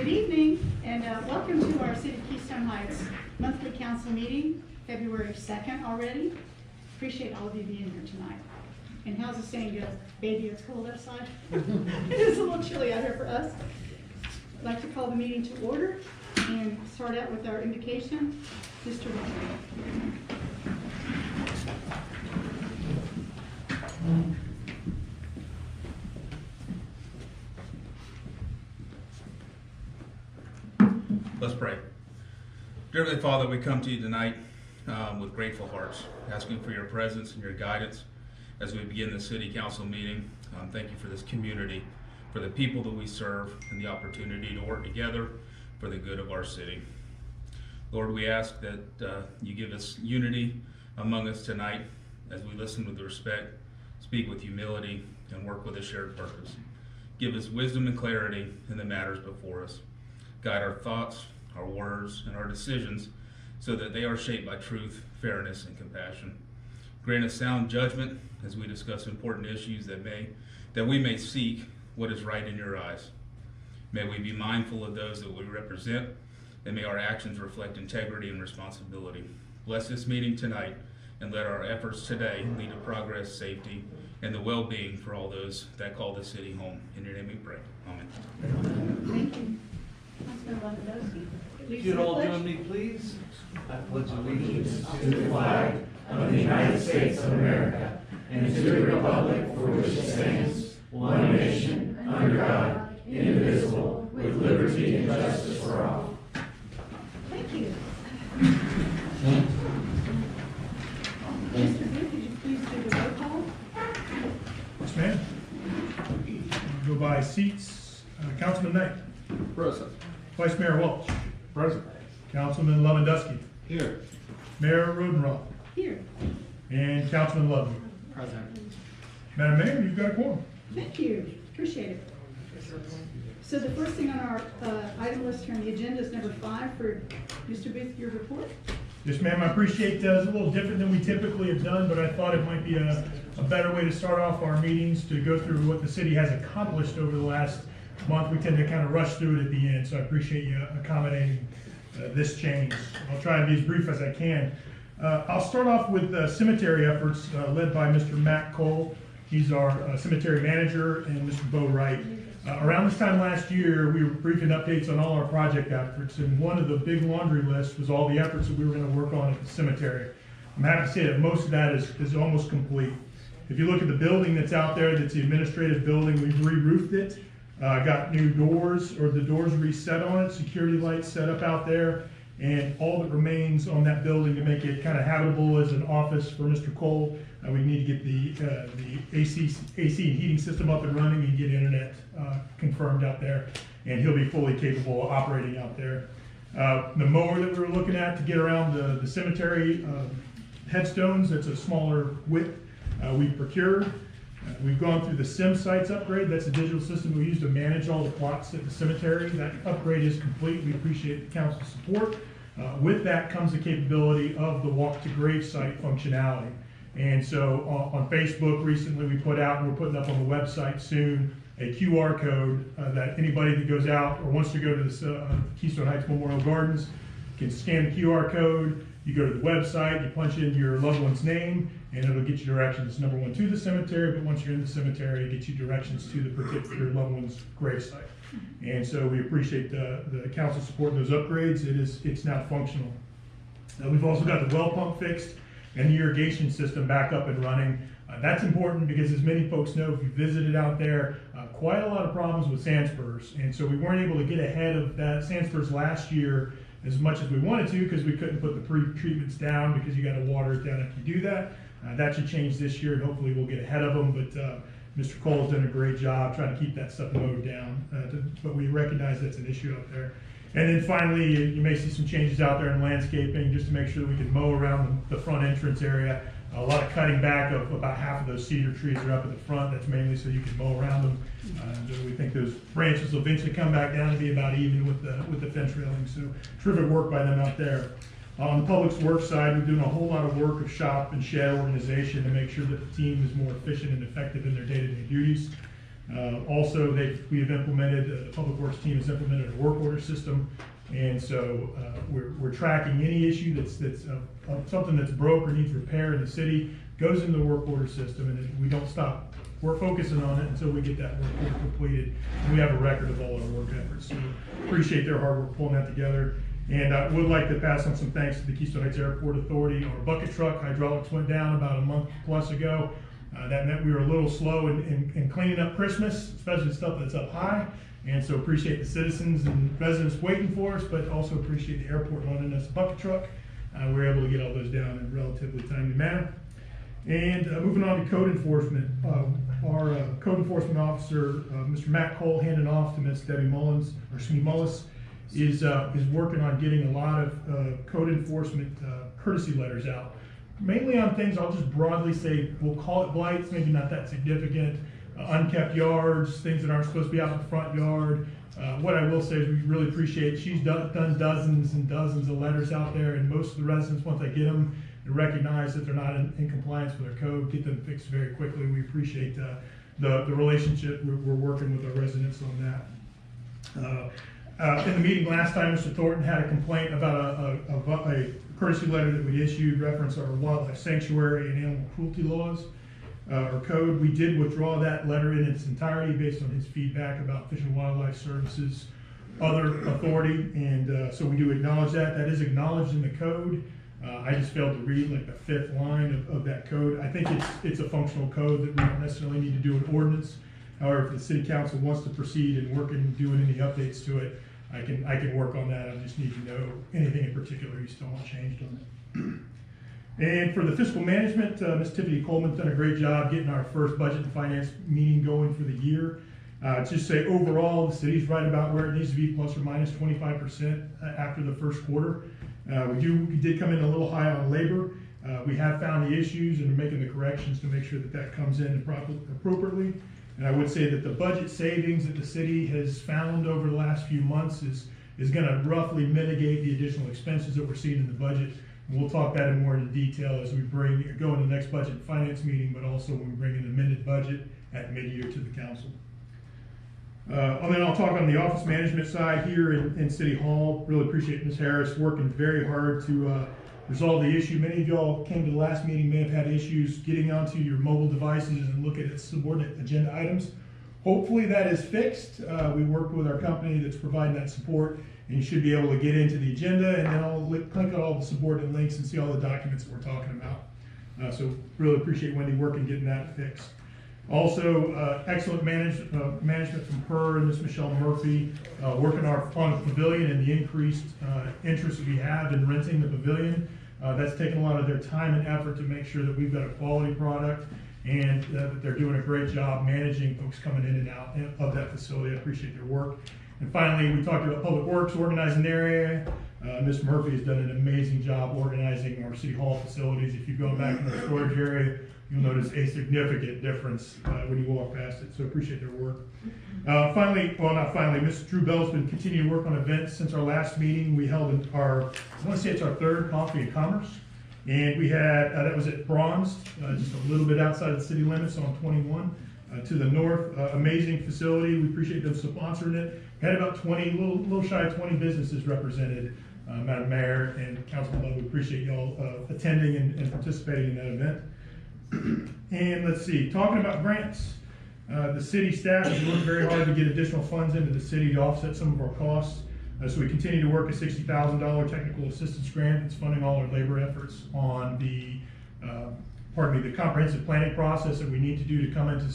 Good evening, and welcome to our City of Keystone Heights monthly council meeting, February 2nd already. Appreciate all of you being here tonight. And how's the saying go? Baby, it's cold outside. It is a little chilly out here for us. I'd like to call the meeting to order and start out with our invocation. Mr. Wilson. Let's pray. Dear Heavenly Father, we come to you tonight with grateful hearts, asking for your presence and your guidance as we begin the City Council meeting. Thank you for this community, for the people that we serve, and the opportunity to work together for the good of our city. Lord, we ask that you give us unity among us tonight as we listen with respect, speak with humility, and work with a shared purpose. Give us wisdom and clarity in the matters before us. Guide our thoughts, our words, and our decisions so that they are shaped by truth, fairness, and compassion. Grant us sound judgment as we discuss important issues that we may seek what is right in your eyes. May we be mindful of those that we represent, and may our actions reflect integrity and responsibility. Bless this meeting tonight, and let our efforts today lead to progress, safety, and the well-being for all those that call this city home. In your name we pray. Amen. Thank you. Councilman Lewandowski. If you'd all join me, please. I pledge allegiance to the flag of the United States of America and to the republic for which it stands, one nation, under God, indivisible, with liberty and justice for all. Thank you. Mr. Booth, could you please do the roll call? Yes, ma'am. We'll go by seats. Councilman Knight. Present. Vice Mayor Welch. Present. Councilman Lewandowski. Here. Mayor Rodenroth. Here. And Councilman Ludwig. Present. Madam Mayor, you've got a quorum. Thank you. Appreciate it. So the first thing on our item list here on the agenda is number 5 for Mr. Booth, your report. Yes, ma'am. I appreciate it's a little different than we typically have done, but I thought it might be a better way to start off our meetings to go through what the city has accomplished over the last month. We tend to kind of rush through it at the end, so I appreciate you accommodating this change. I'll try to be as brief as I can. I'll start off with cemetery efforts led by Mr. Matt Cole. He's our cemetery manager, and Mr. Bo Wright. Around this time last year, we were briefing updates on all our project efforts, and one of the big laundry lists was all the efforts that we were going to work on at the cemetery. I'm happy to say that most of that is almost complete. If you look at the building that's out there, that's the administrative building, we've re-roofed it. Got new doors, or the doors reset on it, security lights set up out there, and all that remains on that building to make it kind of habitable as an office for Mr. Cole. We need to get the AC and heating system up and running and get internet confirmed out there, and he'll be fully capable of operating out there. The mower that we were looking at to get around the cemetery headstones, that's a smaller width, we procured. We've gone through the SimSites upgrade. That's a digital system we use to manage all the plots at the cemetery. That upgrade is complete. We appreciate the council's support. With that comes the capability of the walk to grave site functionality. And so on Facebook recently we put out, and we're putting up on the website soon, a QR code that anybody that goes out or wants to go to the Keystone Heights Memorial Gardens can scan the QR code. You go to the website, you punch in your loved one's name, and it'll get you directions, number one, to the cemetery, but once you're in the cemetery, it gets you directions to the particular loved one's gravesite. And so we appreciate the council supporting those upgrades. It's now functional. We've also got the well pump fixed and the irrigation system back up and running. That's important because, as many folks know, if you visited out there, quite a lot of problems with sand spurs. And so we weren't able to get ahead of that sand spurs last year as much as we wanted to, because we couldn't put the pre-treatments down because you got to water it down after you do that. That should change this year, and hopefully we'll get ahead of them. But Mr. Cole's done a great job trying to keep that stuff mowed down. But we recognize that's an issue out there. And then finally, you may see some changes out there in landscaping just to make sure that we can mow around the front entrance area. A lot of cutting back of about half of those cedar trees that are up at the front. That's mainly so you can mow around them. We think those branches will eventually come back down and be about even with the fence railing. So terrific work by them out there. On the public works side, we're doing a whole lot of work of shop and shed organization to make sure that the team is more efficient and effective in their day-to-day duties. Also, we have implemented, the Public Works team has implemented a work order system. And so we're tracking any issue that's something that's broke or needs repair in the city, goes into the work order system, and we don't stop. We're focusing on it until we get that work order completed. And we have a record of all our work efforts. So appreciate their hard work pulling that together. And I would like to pass on some thanks to the Keystone Heights Airport Authority. Our bucket truck hydraulics went down about a month plus ago. That meant we were a little slow in cleaning up Christmas, especially stuff that's up high. And so appreciate the citizens and residents waiting for us, but also appreciate the airport loaning us a bucket truck. We were able to get all those down in a relatively timely manner. And moving on to code enforcement, our code enforcement officer, Mr. Matt Cole, handing off to Ms. Debbie Mullis, is working on getting a lot of code enforcement courtesy letters out. Mainly on things, I'll just broadly say, we'll call it blights, maybe not that significant, unkept yards, things that aren't supposed to be out in the front yard. What I will say is we really appreciate, she's done dozens and dozens of letters out there, and most of the residents, once they get them, they recognize that they're not in compliance with their code, get them fixed very quickly. We appreciate the relationship we're working with our residents on that. In the meeting last time, Mr. Thornton had a complaint about a courtesy letter that we issued, reference our wildlife sanctuary and animal cruelty laws, or code. We did withdraw that letter in its entirety based on his feedback about Fish and Wildlife Services, other authority, and so we do acknowledge that. That is acknowledged in the code. I just failed to read like the 5th line of that code. I think it's a functional code that we don't necessarily need to do an ordinance. However, if the city council wants to proceed and work and doing any updates to it, I can work on that. I just need to know anything in particular you still want changed on it. And for the fiscal management, Ms. Tiffany Coleman's done a great job getting our first budget and finance meeting going for the year. Just say overall, the city's right about where it needs to be, plus or minus 25% after the first quarter. We did come in a little high on labor. We have found the issues and are making the corrections to make sure that comes in appropriately. And I would say that the budget savings that the city has found over the last few months is going to roughly mitigate the additional expenses that we're seeing in the budget. And we'll talk that in more in detail as we go into the next budget and finance meeting, but also when we bring an amended budget at mid-year to the council. And then I'll talk on the office management side here in City Hall. Really appreciate Ms. Harris working very hard to resolve the issue. Many of y'all came to the last meeting, may have had issues getting onto your mobile devices and look at subordinate agenda items. Hopefully that is fixed. We worked with our company that's providing that support, and you should be able to get into the agenda, and then I'll click on all the subordinate links and see all the documents that we're talking about. So really appreciate Wendy working getting that fixed. Also, excellent management from her and Ms. Michelle Murphy, working on the pavilion and the increased interest that we have in renting the pavilion. That's taken a lot of their time and effort to make sure that we've got a quality product, and that they're doing a great job managing folks coming in and out of that facility. I appreciate their work. And finally, we talked about Public Works organizing their area. Ms. Murphy has done an amazing job organizing our City Hall facilities. If you go back in the storage area, you'll notice a significant difference when you walk past it, so appreciate their work. Ms. Drew Bell's been continuing to work on events since our last meeting. We held I want to say it's our 3rd Coffee and Commerce, and we had, that was at Bronze, just a little bit outside of the city limits on 21 to the north. Amazing facility, we appreciate them sponsoring it. We had about 20, a little shy of 20 businesses represented. Madam Mayor and Councilman Love, we appreciate y'all attending and participating in that event. And let's see, talking about grants, the city staff has worked very hard to get additional funds into the city to offset some of our costs. So we continue to work a $60,000 technical assistance grant that's funding all our labor efforts on the comprehensive planning process that we need to do to come into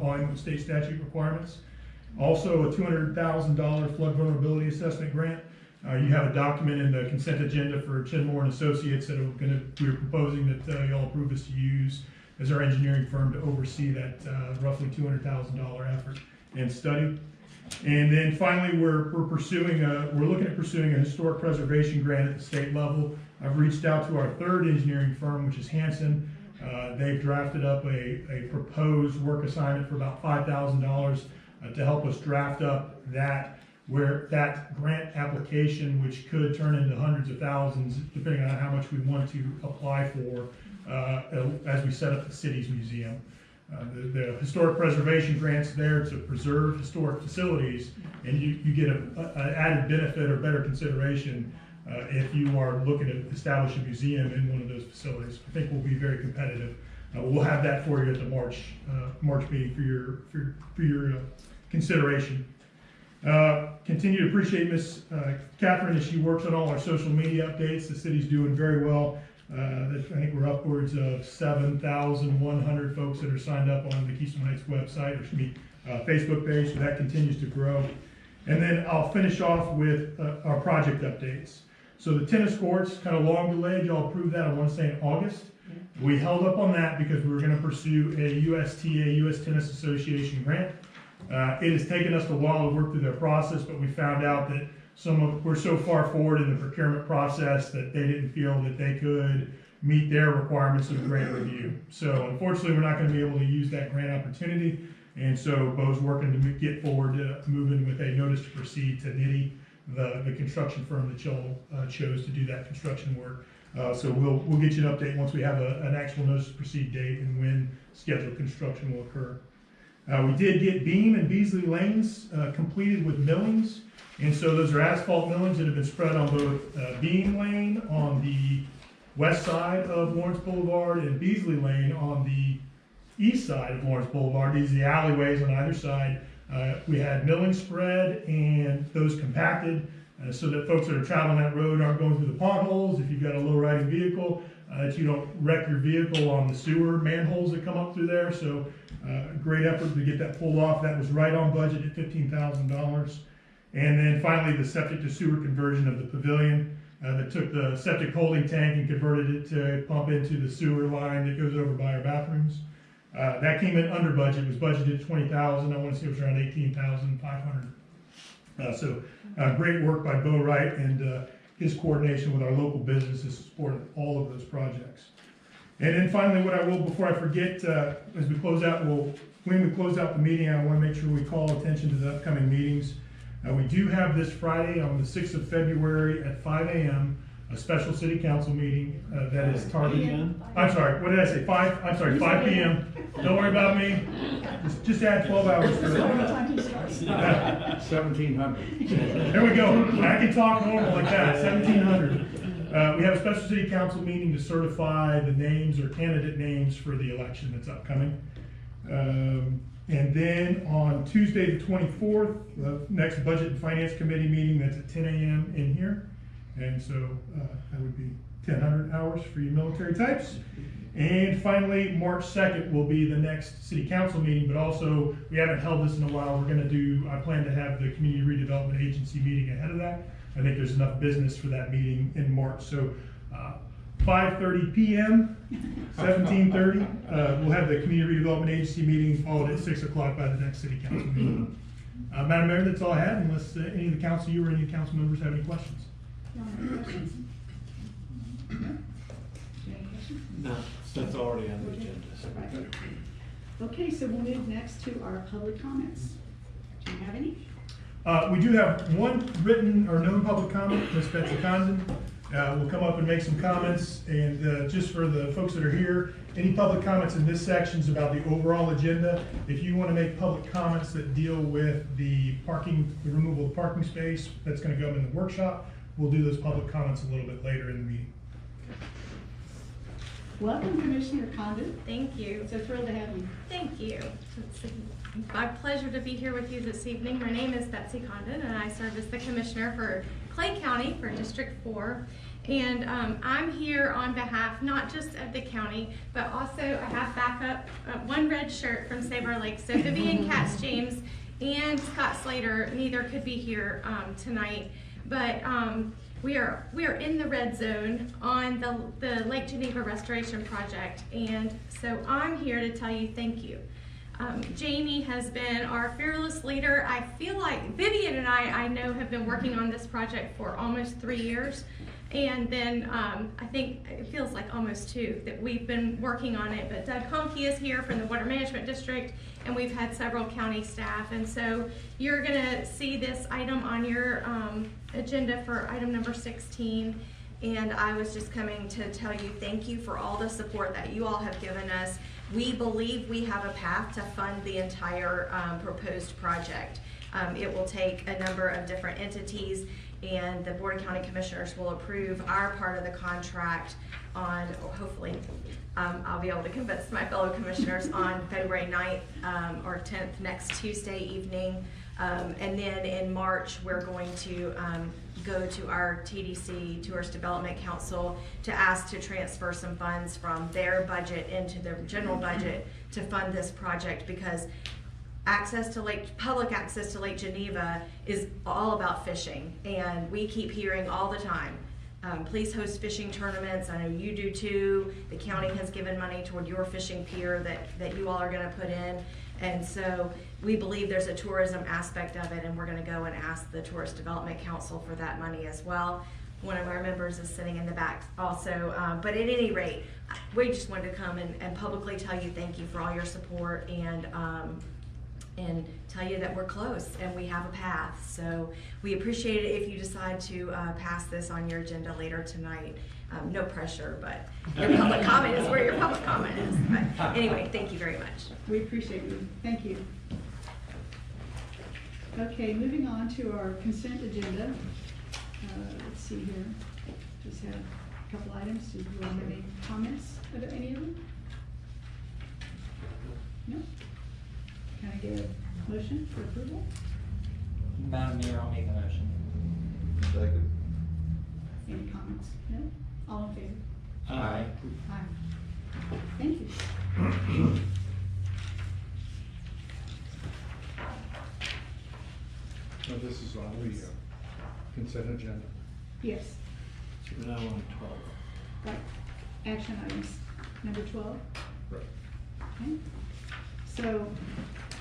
line with state statute requirements. Also, a $200,000 flood vulnerability assessment grant. You have a document in the consent agenda for Chidmore and Associates that we're proposing that y'all approve us to use as our engineering firm to oversee that roughly $200,000 effort and study. And then finally, we're looking at pursuing a historic preservation grant at the state level. I've reached out to our 3rd engineering firm, which is Hanson. They've drafted up a proposed work assignment for about $5,000 to help us draft up that grant application, which could turn into hundreds of thousands, depending on how much we want to apply for as we set up the city's museum. the historic preservation grants there to preserve historic facilities, and you get an added benefit or better consideration if you are looking to establish a museum in one of those facilities. I think we'll be very competitive. We'll have that for you at the March meeting for your consideration. Continue to appreciate Miss Catherine as she works on all our social media updates. The city's doing very well. I think we're upwards of 7,100 folks that are signed up on the Keystone Heights website, or Facebook page, so that continues to grow. And then I'll finish off with our project updates. So the tennis courts, kind of long delayed, y'all approved that, I want to say in August. We held up on that because we were going to pursue a USTA, U.S. Tennis Association grant. It has taken us a while to work through their process, but we found out that we're so far forward in the procurement process that they didn't feel that they could meet their requirements of the grant review. So unfortunately, we're not going to be able to use that grant opportunity. And so Bo's working to get forward, moving with a notice to proceed to Nitty, the construction firm that y'all chose to do that construction work. So we'll get you an update once we have an actual notice to proceed date and when scheduled construction will occur. We did get Beam and Beasley Lanes completed with millings. And so those are asphalt millings that have been spread on both Beam Lane on the west side of Lawrence Boulevard and Beasley Lane on the east side of Lawrence Boulevard. These are the alleyways on either side. We had milling spread and those compacted so that folks that are traveling that road aren't going through the potholes. If you've got a low riding vehicle, that you don't wreck your vehicle on the sewer manholes that come up through there. So great effort to get that pulled off. That was right on budget at $15,000. And then finally, the septic to sewer conversion of the pavilion that took the septic holding tank and converted it to pump into the sewer line that goes over by our bathrooms. That came in under budget. It was budgeted at $20,000. I want to say it was around $18,500. So great work by Bo Wright and his coordination with our local businesses to support all of those projects. And then finally, what I will, before I forget, as we close out, when we close out the meeting, I want to make sure we call attention to the upcoming meetings. We do have this Friday on the 6th of February at 5 a.m. a special city council meeting that is targeted. I'm sorry, what did I say? 5? I'm sorry, 5 p.m. Don't worry about me. Just add 12 hours for that. 1,700. There we go. I can talk normal like that. 1,700. We have a special city council meeting to certify the names or candidate names for the election that's upcoming. And then on Tuesday the 24th, the next Budget and Finance Committee meeting, that's at 10 a.m. in here. And so that would be 1,000 hours for you military types. And finally, March 2nd will be the next city council meeting, but also we haven't held this in a while. I plan to have the Community Redevelopment Agency meeting ahead of that. I think there's enough business for that meeting in March. So 5:30 p.m., 17:30, we'll have the Community Redevelopment Agency meeting followed at 6 o'clock by the next city council meeting. Madam Mayor, that's all I have, unless any of the council, you or any of the council members have any questions. No more questions? Any questions? No, that's already on the agenda. So Right. Okay, so we'll move next to our public comments. Do you have any? We do have one written or known public comment. Ms. Betsy Condon will come up and make some comments. And just for the folks that are here, any public comments in this section is about the overall agenda. If you want to make public comments that deal with the removal of parking space, that's going to go in the workshop. We'll do those public comments a little bit later in the meeting. Welcome, Commissioner Condon. Thank you. So thrilled to have you. Thank you. It's my pleasure to be here with you this evening. My name is Betsy Condon, and I serve as the Commissioner for Clay County for District 4. And I'm here on behalf not just of the county, but also I have backup one red shirt from Save Our Lake. So Vivian Katz James and Scott Slater, neither could be here tonight. But we are in the red zone on the Lake Geneva Restoration Project, and so I'm here to tell you thank you. Jamie has been our fearless leader. I feel like Vivian and I know have been working on this project for almost 3 years, and then I think it feels like almost 2 that we've been working on it. But Doug Conkey is here from the Water Management District, and we've had several county staff, and so you're gonna see this item on your agenda for item number 16, and I was just coming to tell you thank you for all the support that you all have given us. We believe we have a path to fund the entire proposed project. It will take a number of different entities, and the Board of County Commissioners will approve our part of the contract on, hopefully, I'll be able to convince my fellow commissioners on February 9th or 10th, next Tuesday evening. And then in March, we're going to go to our TDC, Tourist Development Council, to ask to transfer some funds from their budget into the general budget to fund this project, because public access to Lake Geneva is all about fishing, and we keep hearing all the time, please host fishing tournaments. I know you do too. The county has given money toward your fishing pier that you all are gonna put in. And so we believe there's a tourism aspect of it, and we're gonna go and ask the Tourist Development Council for that money as well. One of our members is sitting in the back also. But at any rate, we just wanted to come and publicly tell you thank you for all your support, and tell you that we're close and we have a path. So we appreciate it if you decide to pass this on your agenda later tonight. No pressure, but your public comment is where your public comment is. But anyway, thank you very much. We appreciate you. Thank you. Okay, moving on to our consent agenda. Let's see here. Just have a couple items. Do you want to have any comments about any of them? No? Can I get a motion for approval? Madam Mayor, I'll make a motion. Second. Any comments? No? All in favor? Aye. Aye. Thank you. Now, this is on the consent agenda. Yes, So we're now on 12. right. Action items, number 12. Right. Okay. So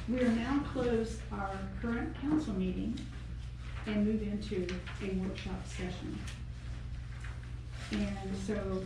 we are now close our current council meeting and move into a workshop session. And so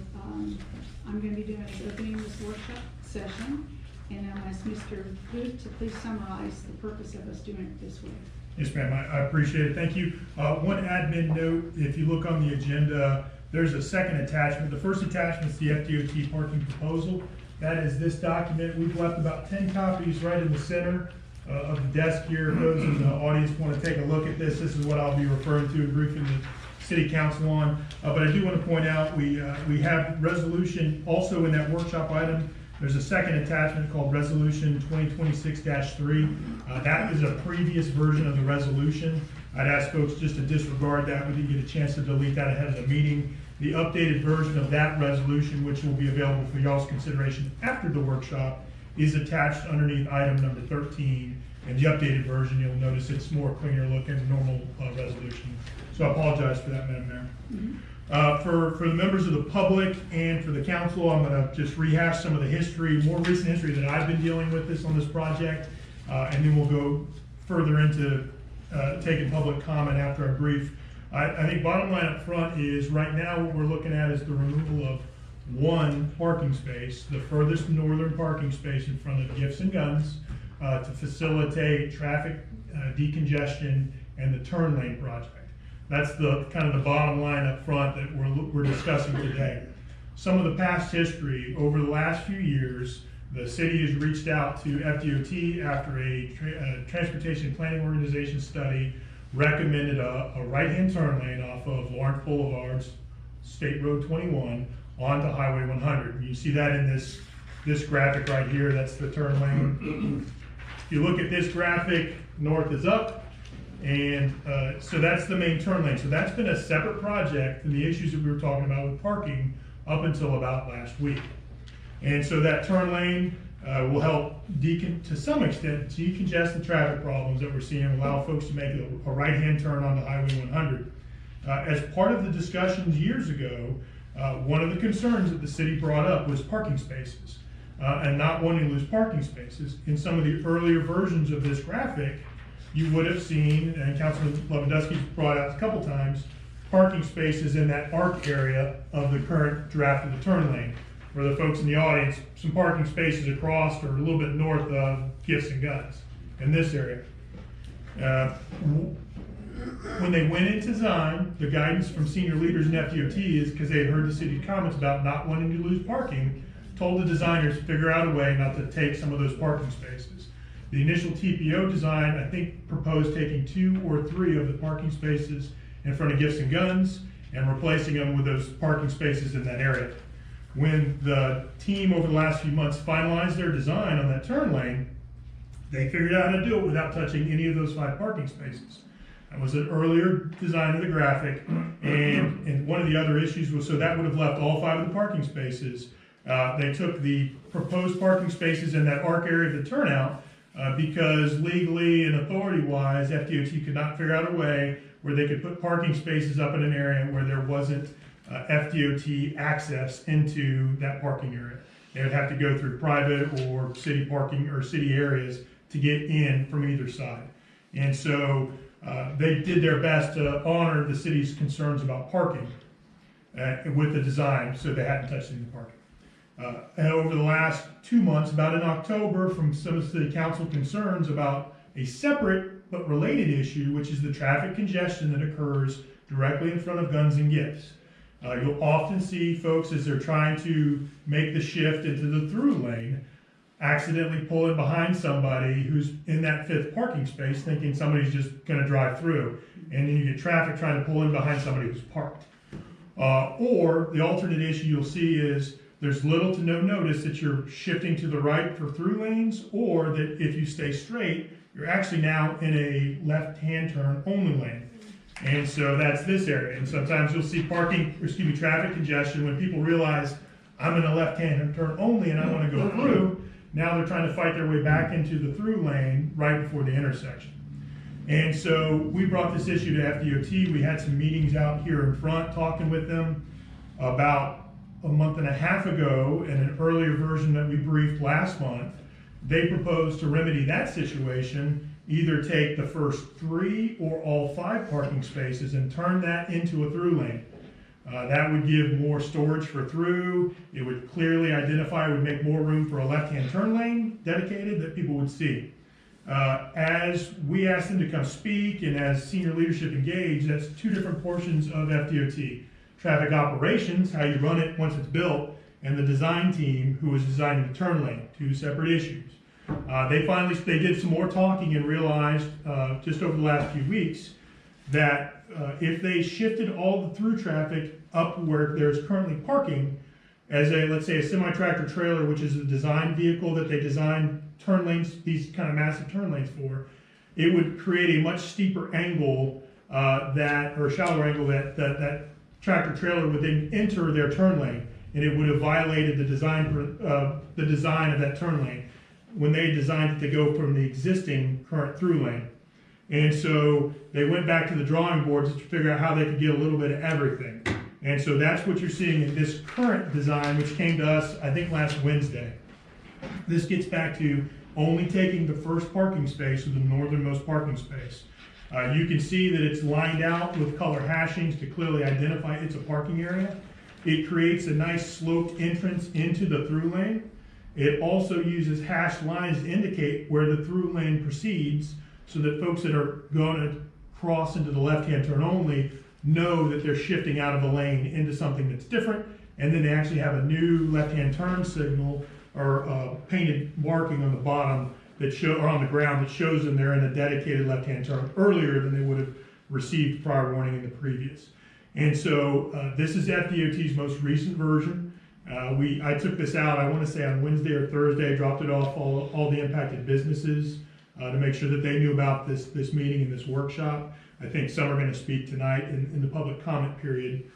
I'm going to be doing is opening this workshop session, and I'll ask Mr. Booth to please summarize the purpose of us doing it this way. Yes, ma'am, I appreciate it, thank you. One admin note, if you look on the agenda, there's a second attachment. The first attachment is the FDOT parking proposal. That is this document. We've left about 10 copies right in the center of the desk here. If those in the audience want to take a look at this, this is what I'll be referring to, briefing the City Council on. But I do want to point out, we have resolution also in that workshop item. There's a second attachment called Resolution 2026-3. That is a previous version of the resolution. I'd ask folks just to disregard that. We didn't get a chance to delete that ahead of the meeting. The updated version of that resolution, which will be available for y'all's consideration after the workshop, is attached underneath item number 13. And the updated version, you'll notice it's more cleaner looking, normal resolution. So I apologize for that, Madam Mayor. For the members of the public and for the council, I'm going to just rehash some of the history, more recent history that I've been dealing with on this project, and then we'll go further into taking public comment after our brief. I think bottom line up front is right now what we're looking at is the removal of one parking space, the furthest northern parking space in front of Gifts and Guns, to facilitate traffic decongestion and the turn lane project. That's the kind of the bottom line up front that we're discussing today. Some of the past history over the last few years, the city has reached out to FDOT after a transportation planning organization study recommended a right-hand turn lane off of Lawrence Boulevard's State Road 21 onto Highway 100. You see that in this graphic right here. That's the turn lane. If you look at this graphic, north is up. And so that's the main turn lane. So that's been a separate project than the issues that we were talking about with parking up until about last week. And so that turn lane will help, to some extent, decongest the traffic problems that we're seeing, allow folks to make a right-hand turn onto Highway 100. As part of the discussions years ago, one of the concerns that the city brought up was parking spaces and not wanting to lose parking spaces. In some of the earlier versions of this graphic, you would have seen, and Councilman Lewandowski brought out a couple times, parking spaces in that arc area of the current draft of the turn lane. For the folks in the audience, some parking spaces across or a little bit north of Gifts and Guns in this area. When they went into design, the guidance from senior leaders in FDOT is because they had heard the city's comments about not wanting to lose parking, told the designers to figure out a way not to take some of those parking spaces. The initial TPO design, I think, proposed taking 2 or 3 of the parking spaces in front of Gifts and Guns and replacing them with those parking spaces in that area. When the team over the last few months finalized their design on that turn lane, they figured out how to do it without touching any of those 5 parking spaces. That was an earlier design of the graphic, and one of the other issues was, so that would have left all 5 of the parking spaces. They took the proposed parking spaces in that arc area of the turnout because legally and authority-wise, FDOT could not figure out a way where they could put parking spaces up in an area where there wasn't FDOT access into that parking area. They would have to go through private or city parking or city areas to get in from either side. And so they did their best to honor the city's concerns about parking with the design, so they hadn't touched any parking. And over the last 2 months, about in October, from some of the city council concerns about a separate but related issue, which is the traffic congestion that occurs directly in front of Guns and Gifts. You'll often see folks, as they're trying to make the shift into the through lane, accidentally pulling behind somebody who's in that 5th parking space, thinking somebody's just going to drive through. And then you get traffic trying to pull in behind somebody who's parked. Or the alternate issue you'll see is there's little to no notice that you're shifting to the right for through lanes, or that if you stay straight, you're actually now in a left-hand turn only lane. And so that's this area. And sometimes you'll see traffic congestion when people realize I'm in a left-hand turn only and I want to go through. Now they're trying to fight their way back into the through lane right before the intersection. And so we brought this issue to FDOT. We had some meetings out here in front talking with them. About a month and a half ago, in an earlier version that we briefed last month, they proposed to remedy that situation, either take the first 3 or all 5 parking spaces and turn that into a through lane. That would give more storage for through. It would clearly identify, would make more room for a left-hand turn lane dedicated that people would see. As we asked them to come speak and as senior leadership engaged, that's 2 different portions of FDOT. Traffic operations, how you run it once it's built, and the design team who is designing the turn lane, 2 separate issues. They did some more talking and realized just over the last few weeks that if they shifted all the through traffic up where there's currently parking, as let's say a semi-tractor trailer, which is a design vehicle that they designed turn lanes, these kind of massive turn lanes for, it would create a much steeper angle or shallower angle that tractor trailer would then enter their turn lane, and it would have violated the design of that turn lane when they designed it to go from the existing current through lane. And so they went back to the drawing boards to figure out how they could get a little bit of everything. And so that's what you're seeing in this current design, which came to us, I think, last Wednesday. This gets back to only taking the first parking space, or the northernmost parking space. You can see that it's lined out with color hashings to clearly identify it's a parking area. It creates a nice sloped entrance into the through lane. It also uses hashed lines to indicate where the through lane proceeds, so that folks that are going to cross into the left-hand turn only know that they're shifting out of a lane into something that's different, and then they actually have a new left-hand turn signal or painted marking on the bottom or on the ground that shows them they're in a dedicated left-hand turn earlier than they would have received prior warning in the previous. And so this is FDOT's most recent version. I took this out, I want to say on Wednesday or Thursday, I dropped it off all the impacted businesses to make sure that they knew about this meeting and this workshop. I think some are going to speak tonight in the public comment period.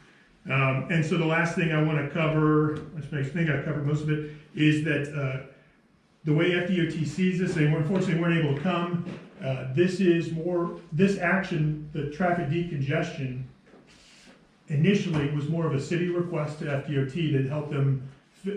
And so the last thing I want to cover, which makes me think I've covered most of it, is that the way FDOT sees this, they unfortunately weren't able to come. This action, the traffic decongestion, initially was more of a city request to FDOT to help them,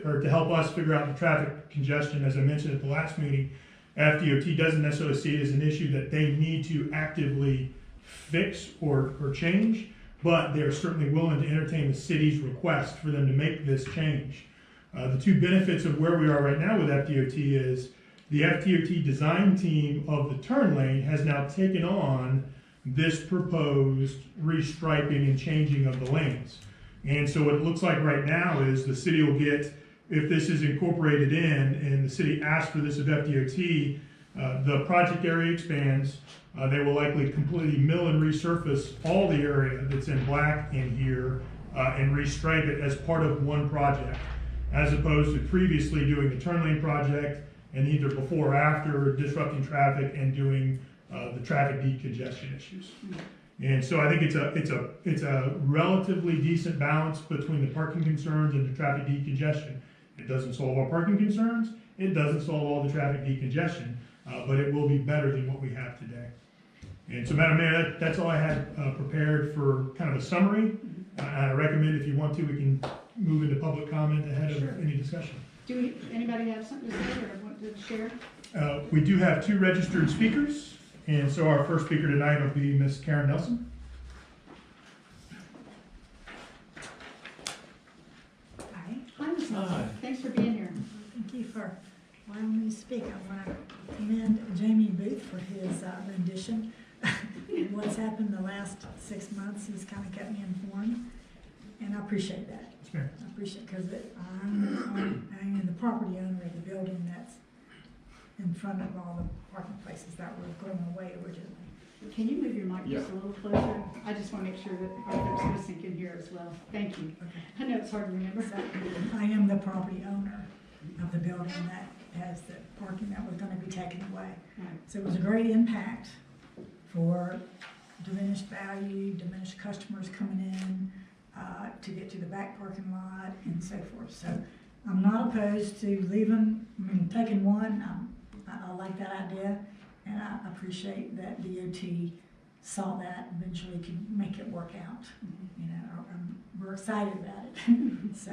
or to help us figure out the traffic congestion. As I mentioned at the last meeting, FDOT doesn't necessarily see it as an issue that they need to actively fix or change, but they're certainly willing to entertain the city's request for them to make this change. The 2 benefits of where we are right now with FDOT is the FDOT design team of the turn lane has now taken on this proposed restriping and changing of the lanes. And so what it looks like right now is the city will get if this is incorporated in and the city asks for this of FDOT, the project area expands. They will likely completely mill and resurface all the area that's in black in here and restripe it as part of one project, as opposed to previously doing the turn lane project and either before or after disrupting traffic and doing the traffic decongestion issues. And so I think it's a relatively decent balance between the parking concerns and the traffic decongestion. It doesn't solve our parking concerns. It doesn't solve all the traffic decongestion, but it will be better than what we have today. And so, Madam Mayor, that's all I had prepared for kind of a summary. I recommend if you want to, we can move into public comment ahead of any discussion. Anybody have something to say or want to share? We do have 2 registered speakers, and so our first speaker tonight will be Ms. Karen Nelson. Hi, Ms. Nelson. Thanks for being here. Thank you for allowing me to speak. I want to commend Jamie Booth for his rendition. What's happened the last 6 months, he's kind of kept me informed, and I appreciate that. I appreciate because I'm the property owner of the building that's in front of all the parking places that were going away originally. Can you move your mic just a little closer? I just want to make sure that our folks listening can hear as well. Thank you. Okay. I know it's hard to remember. So, I am the property owner of the building that has the parking that was going to be taken away. Right. So it was a great impact for diminished value, diminished customers coming in to get to the back parking lot and so forth. So I'm not opposed to taking one. I like that idea, and I appreciate that DOT saw that and eventually could make it work out. You know, we're excited about it. So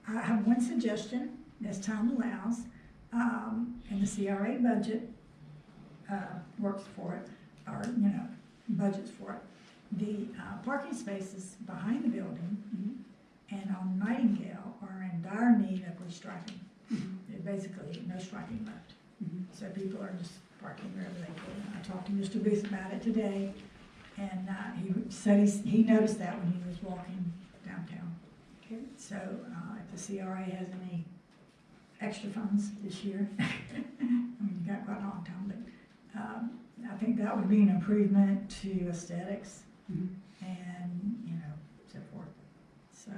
I have one suggestion, as time allows, and the CRA budget works for it, or, budgets for it. The parking spaces behind the building and on Nightingale are in dire need of restriping. Basically, no striping left. So people are just parking wherever they can. I talked to Mr. Booth about it today, and he said he noticed that when he was walking downtown. Okay. So if the CRA has any extra funds this year, you got quite a long time, but I think that would be an improvement to aesthetics and, so forth. So,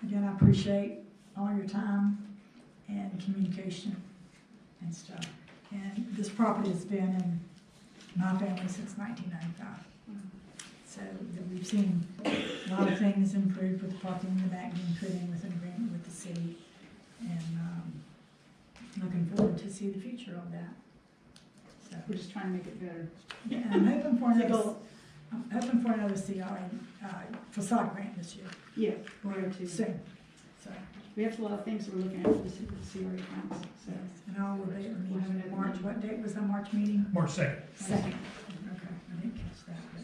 again, I appreciate all your time and communication and stuff. And this property has been in my family since 1995. So we've seen a lot of things improve with the parking in the back being put in with an agreement with the city. And looking forward to see the future of that. So We're just trying to make it better. yeah, and I'm hoping for It's a another, goal. CRA facade grant this year. Yeah, we are too. Soon. So, We have a lot of things we're looking at for the CRA funds, so. and all will be meeting in March. What date was the March meeting? March 2nd. Second. Okay, I didn't catch that, but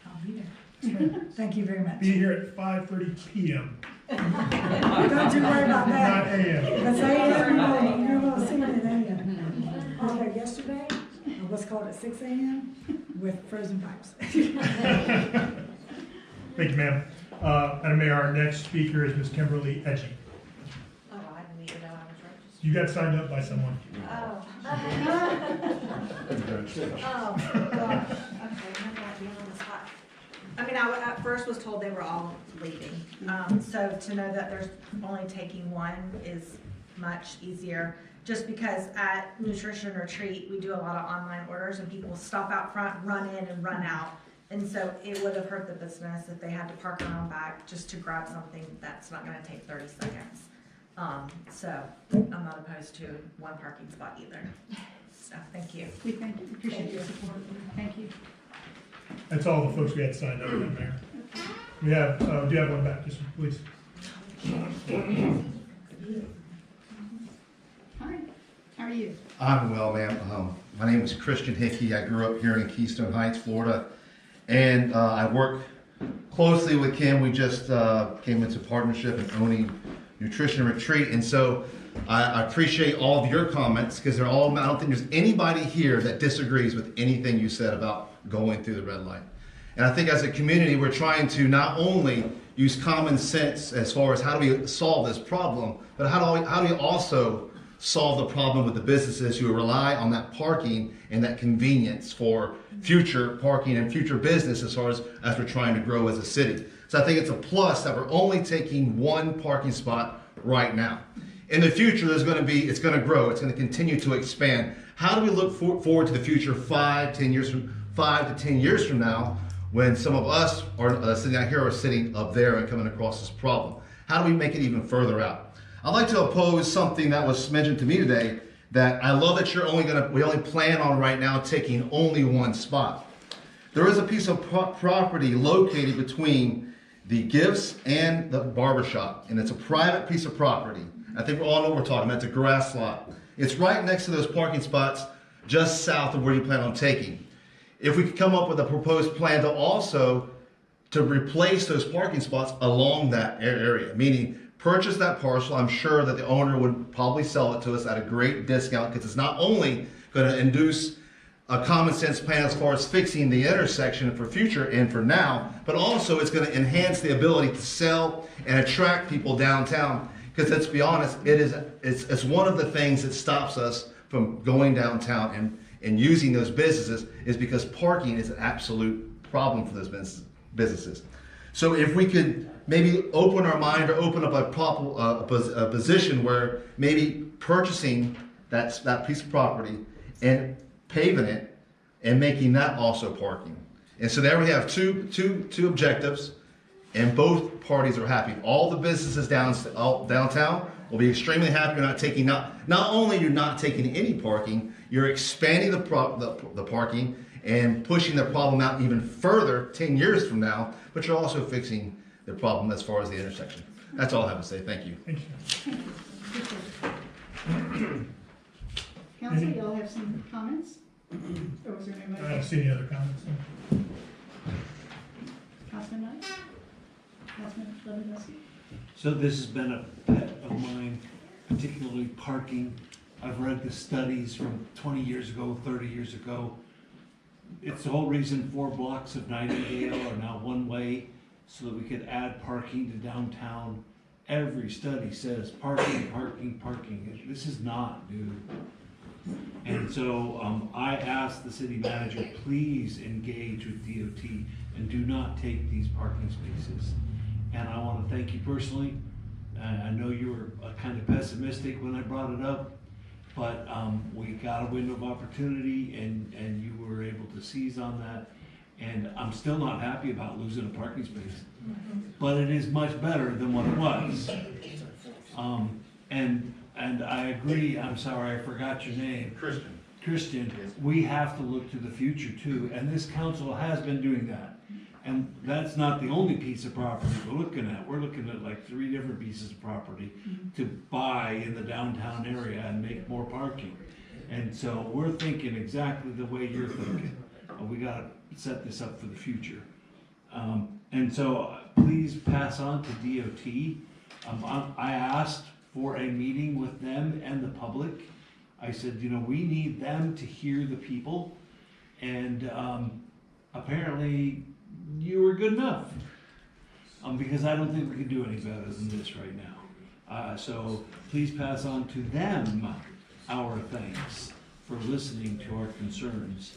I'll be there. So, thank you very much. Be here at 5:30 p.m. Don't you worry about Not that. a.m. Because AM, you're going to see it at AM. I was there yesterday, what's called at 6 AM with frozen pipes. Thank you, ma'am. Madam Mayor, our next speaker is Ms. Kimberly Etching. Oh, I didn't even know I was registered. You got signed up by someone. Oh. Oh, gosh. Okay, maybe I'll be on the spot. I mean, I at first was told they were all leaving. So to know that there's only taking one is much easier. Just because at Nutrition Retreat, we do a lot of online orders and people stop out front, run in and run out. And so it would have hurt the business if they had to park around back just to grab something that's not gonna take 30 seconds. So I'm not opposed to one parking spot either. So, thank you. We thank you, appreciate your support. Thank you. That's all the folks we had signed up, Madam Mayor. We have, do you have one back, just please? Hi, how are you? I'm well, ma'am. My name is Christian Hickey. I grew up here in Keystone Heights, Florida, and I work closely with Kim. We just came into partnership in owning Nutrition Retreat, and so I appreciate all of your comments because they're all. I don't think there's anybody here that disagrees with anything you said about going through the red light. And I think as a community, we're trying to not only use common sense as far as how do we solve this problem, but how do we also solve the problem with the businesses who rely on that parking and that convenience for future parking and future business as far as we're trying to grow as a city. So I think it's a plus that we're only taking one parking spot right now. In the future, it's going to grow. It's going to continue to expand. How do we look forward to the future 5 to 10 years from now when some of us are sitting out here or sitting up there and coming across this problem? How do we make it even further out? I'd like to oppose something that was mentioned to me today that I love that we only plan on right now taking only one spot. There is a piece of property located between the Gifts and the barbershop, and it's a private piece of property. I think we all know what we're talking about. It's a grass lot. It's right next to those parking spots just south of where you plan on taking. If we could come up with a proposed plan to replace those parking spots along that area, meaning purchase that parcel, I'm sure that the owner would probably sell it to us at a great discount because it's not only going to induce a common sense plan as far as fixing the intersection for future and for now, but also it's going to enhance the ability to sell and attract people downtown. Because let's be honest, it's one of the things that stops us from going downtown and using those businesses is because parking is an absolute problem for those businesses. So if we could maybe open our mind or open up a position where maybe purchasing that piece of property and paving it and making that also parking. And so there we have two objectives, and both parties are happy. All the businesses downtown will be extremely happy. You're not taking not only you're not taking any parking, you're expanding the parking and pushing the problem out even further 10 years from now, but you're also fixing the problem as far as the intersection. That's all I have to say. Thank you. Thank you. Council, y'all have some comments? Or was there anybody? I don't see any other comments. Councilman Knight? Councilman Lewandowski? So this has been a pet of mine, particularly parking. I've read the studies from 20 years ago, 30 years ago. It's the whole reason 4 blocks of Nightingale are now one way so that we could add parking to downtown. Every study says parking, parking, parking. This is not new. And so I asked the city manager, please engage with DOT and do not take these parking spaces. And I want to thank you personally. I know you were kind of pessimistic when I brought it up, but we got a window of opportunity and you were able to seize on that. And I'm still not happy about losing a parking space, but it is much better than what it was. And I agree, I'm sorry, I forgot your name. Christian, we have to look to the future too, and this council has been doing that. And that's not the only piece of property we're looking at. We're looking at like 3 different pieces of property to buy in the downtown area and make more parking. And so we're thinking exactly the way you're thinking. We gotta set this up for the future. And so please pass on to DOT. I asked for a meeting with them and the public. I said, you know, we need them to hear the people. And apparently you were good enough. Because I don't think we can do any better than this right now. So please pass on to them our thanks for listening to our concerns.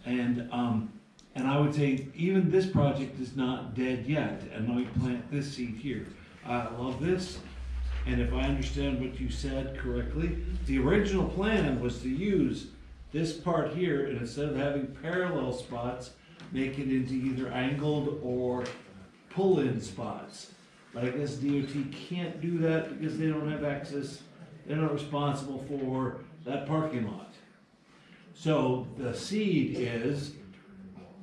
And I would say even this project is not dead yet, and let me plant this seed here. I love this, and if I understand what you said correctly, the original plan was to use this part here, and instead of having parallel spots, make it into either angled or pull-in spots. But I guess DOT can't do that because they don't have access, they're not responsible for that parking lot. So the seed is,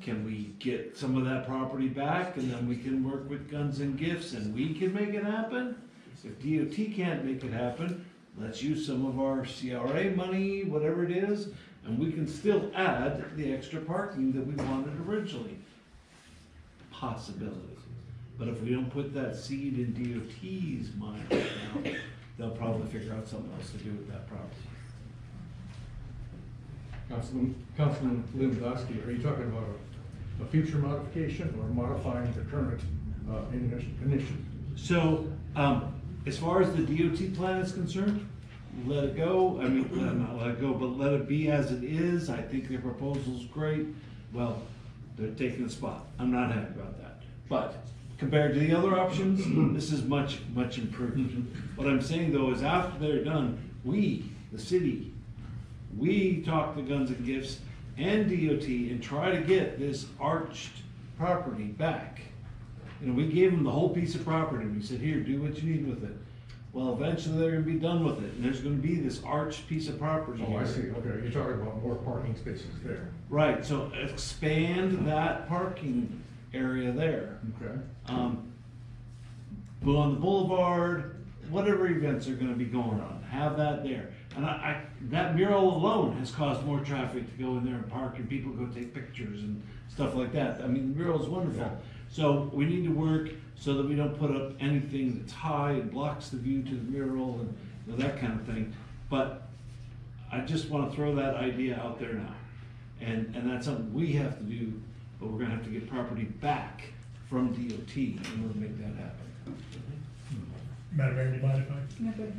can we get some of that property back and then we can work with Guns and Gifts and we can make it happen? If DOT can't make it happen, let's use some of our CRA money, whatever it is, and we can still add the extra parking that we wanted originally. Possibility. But if we don't put that seed in DOT's mind right now, they'll probably figure out something else to do with that property. Councilman Lewandowski, are you talking about a future modification or modifying the current initiative. So, as far as the DOT plan is concerned, let it go. I mean, not let it go, but let it be as it is. I think their proposal's great. Well, they're taking the spot. I'm not happy about that. But compared to the other options, this is much, much improved. What I'm saying though is after they're done, we, the city, we talk to Guns and Gifts and DOT and try to get this arched property back. You know, we gave them the whole piece of property. We said, here, do what you need with it. Well, eventually they're gonna be done with it, and there's gonna be this arched piece of property Oh, I here. see, okay, you're talking about more parking spaces there. Right, so expand that parking area there. Okay. Go on the boulevard, whatever events are gonna be going on, have that there. And that mural alone has caused more traffic to go in there and park and people go take pictures and stuff like that. I mean, the mural is wonderful. Yeah. So we need to work so that we don't put up anything that's high and blocks the view to the mural and you know, that kind of thing. But I just wanna throw that idea out there now. And that's something we have to do, but we're gonna have to get property back from DOT in order to make that happen. Madam Mayor, do you mind if I? No, good.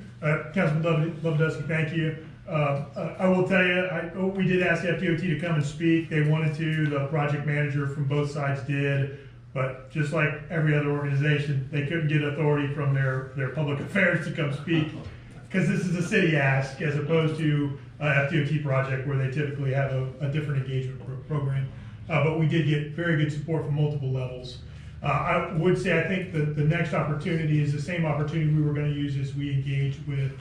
Councilman Lewandowski, thank you. I will tell you, we did ask FDOT to come and speak. They wanted to, the project manager from both sides did. But just like every other organization, they couldn't get authority from their public affairs to come speak. Because this is a city ask as opposed to a FDOT project where they typically have a different engagement program. But we did get very good support from multiple levels. I would say, I think the next opportunity is the same opportunity we were gonna use as we engage with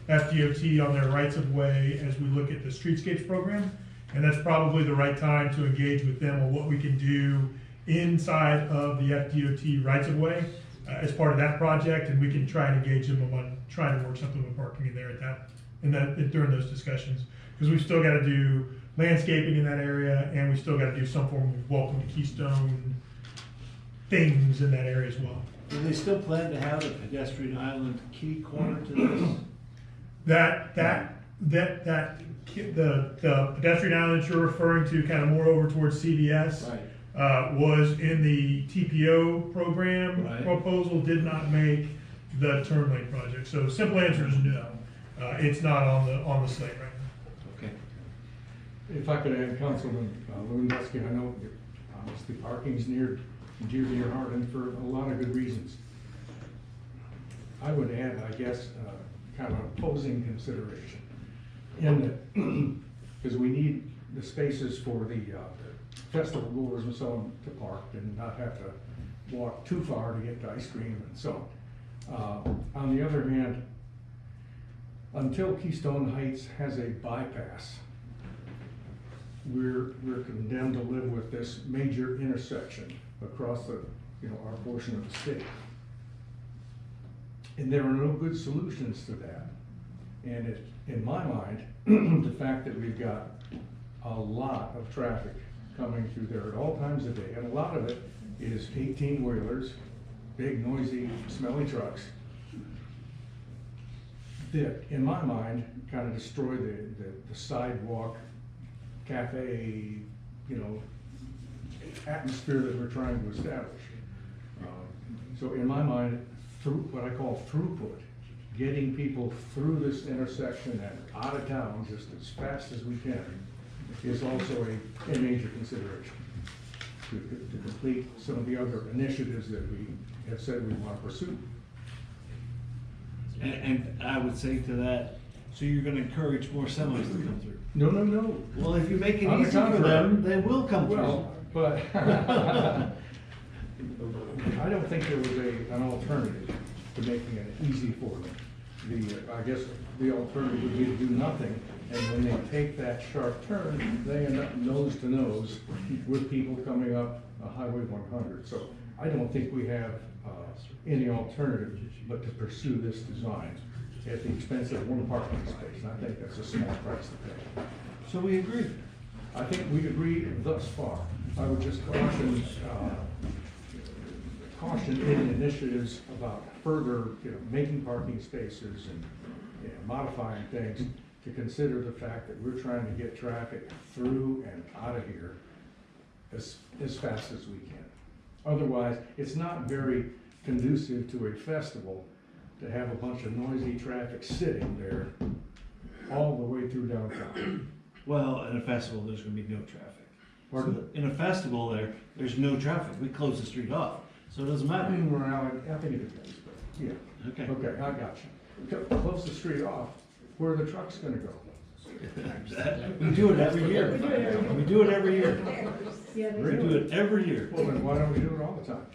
FDOT on their rights of way as we look at the streetscapes program. And that's probably the right time to engage with them on what we can do inside of the FDOT rights of way as part of that project. And we can try and engage them on trying to work something with parking in there during those discussions. Because we've still gotta do landscaping in that area and we still gotta do some form of welcome to Keystone things in that area as well. Do they still plan to have a pedestrian island kitty corner to this? The pedestrian island you're referring to, kind of more over towards CVS, Right. was in the TPO program. Right. Proposal did not make the turn lane project. So simple answer is no. It's not on the slate right now. Okay. If I could add, Councilman Lewandowski, I know obviously parking's near dear to your heart and for a lot of good reasons. I would add, I guess, kind of opposing consideration in that, because we need the spaces for the festival goers and so on to park and not have to walk too far to get to ice cream and so on. On the other hand, until Keystone Heights has a bypass, we're condemned to live with this major intersection across our portion of the state. And there are no good solutions to that. And in my mind, the fact that we've got a lot of traffic coming through there at all times of day, and a lot of it is 18-wheelers, big, noisy, smelly trucks, that, in my mind, kind of destroy the sidewalk, cafe, atmosphere that we're trying to establish. So in my mind, through what I call throughput, getting people through this intersection and out of town just as fast as we can is also a major consideration to complete some of the other initiatives that we have said we want to pursue. And I would say to that, so you're gonna encourage more semis to come through? No. Well, if you make it On the easy for contrary. them, they will come through. Well, but I don't think there was an alternative to making it easy for them. I guess the alternative would be to do nothing, and when they take that sharp turn, they end up nose to nose with people coming up Highway 100. So I don't think we have any alternative but to pursue this design at the expense of one parking space. And I think that's a small price to pay. So we agree. I think we agree thus far. I would just caution any initiatives about further, making parking spaces and modifying things to consider the fact that we're trying to get traffic through and out of here as fast as we can. Otherwise, it's not very conducive to a festival to have a bunch of noisy traffic sitting there all the way through downtown. Well, in a festival, there's gonna be no traffic. Pardon? In a festival there's no traffic. We close the street off, so it doesn't matter. Well, I think it depends, but, yeah. Okay. Okay, I got you. Close the street off, where are the trucks gonna go? We do it every year. We do it every year. Yeah, they We do. do it every year. Well, then why don't we do it all the time?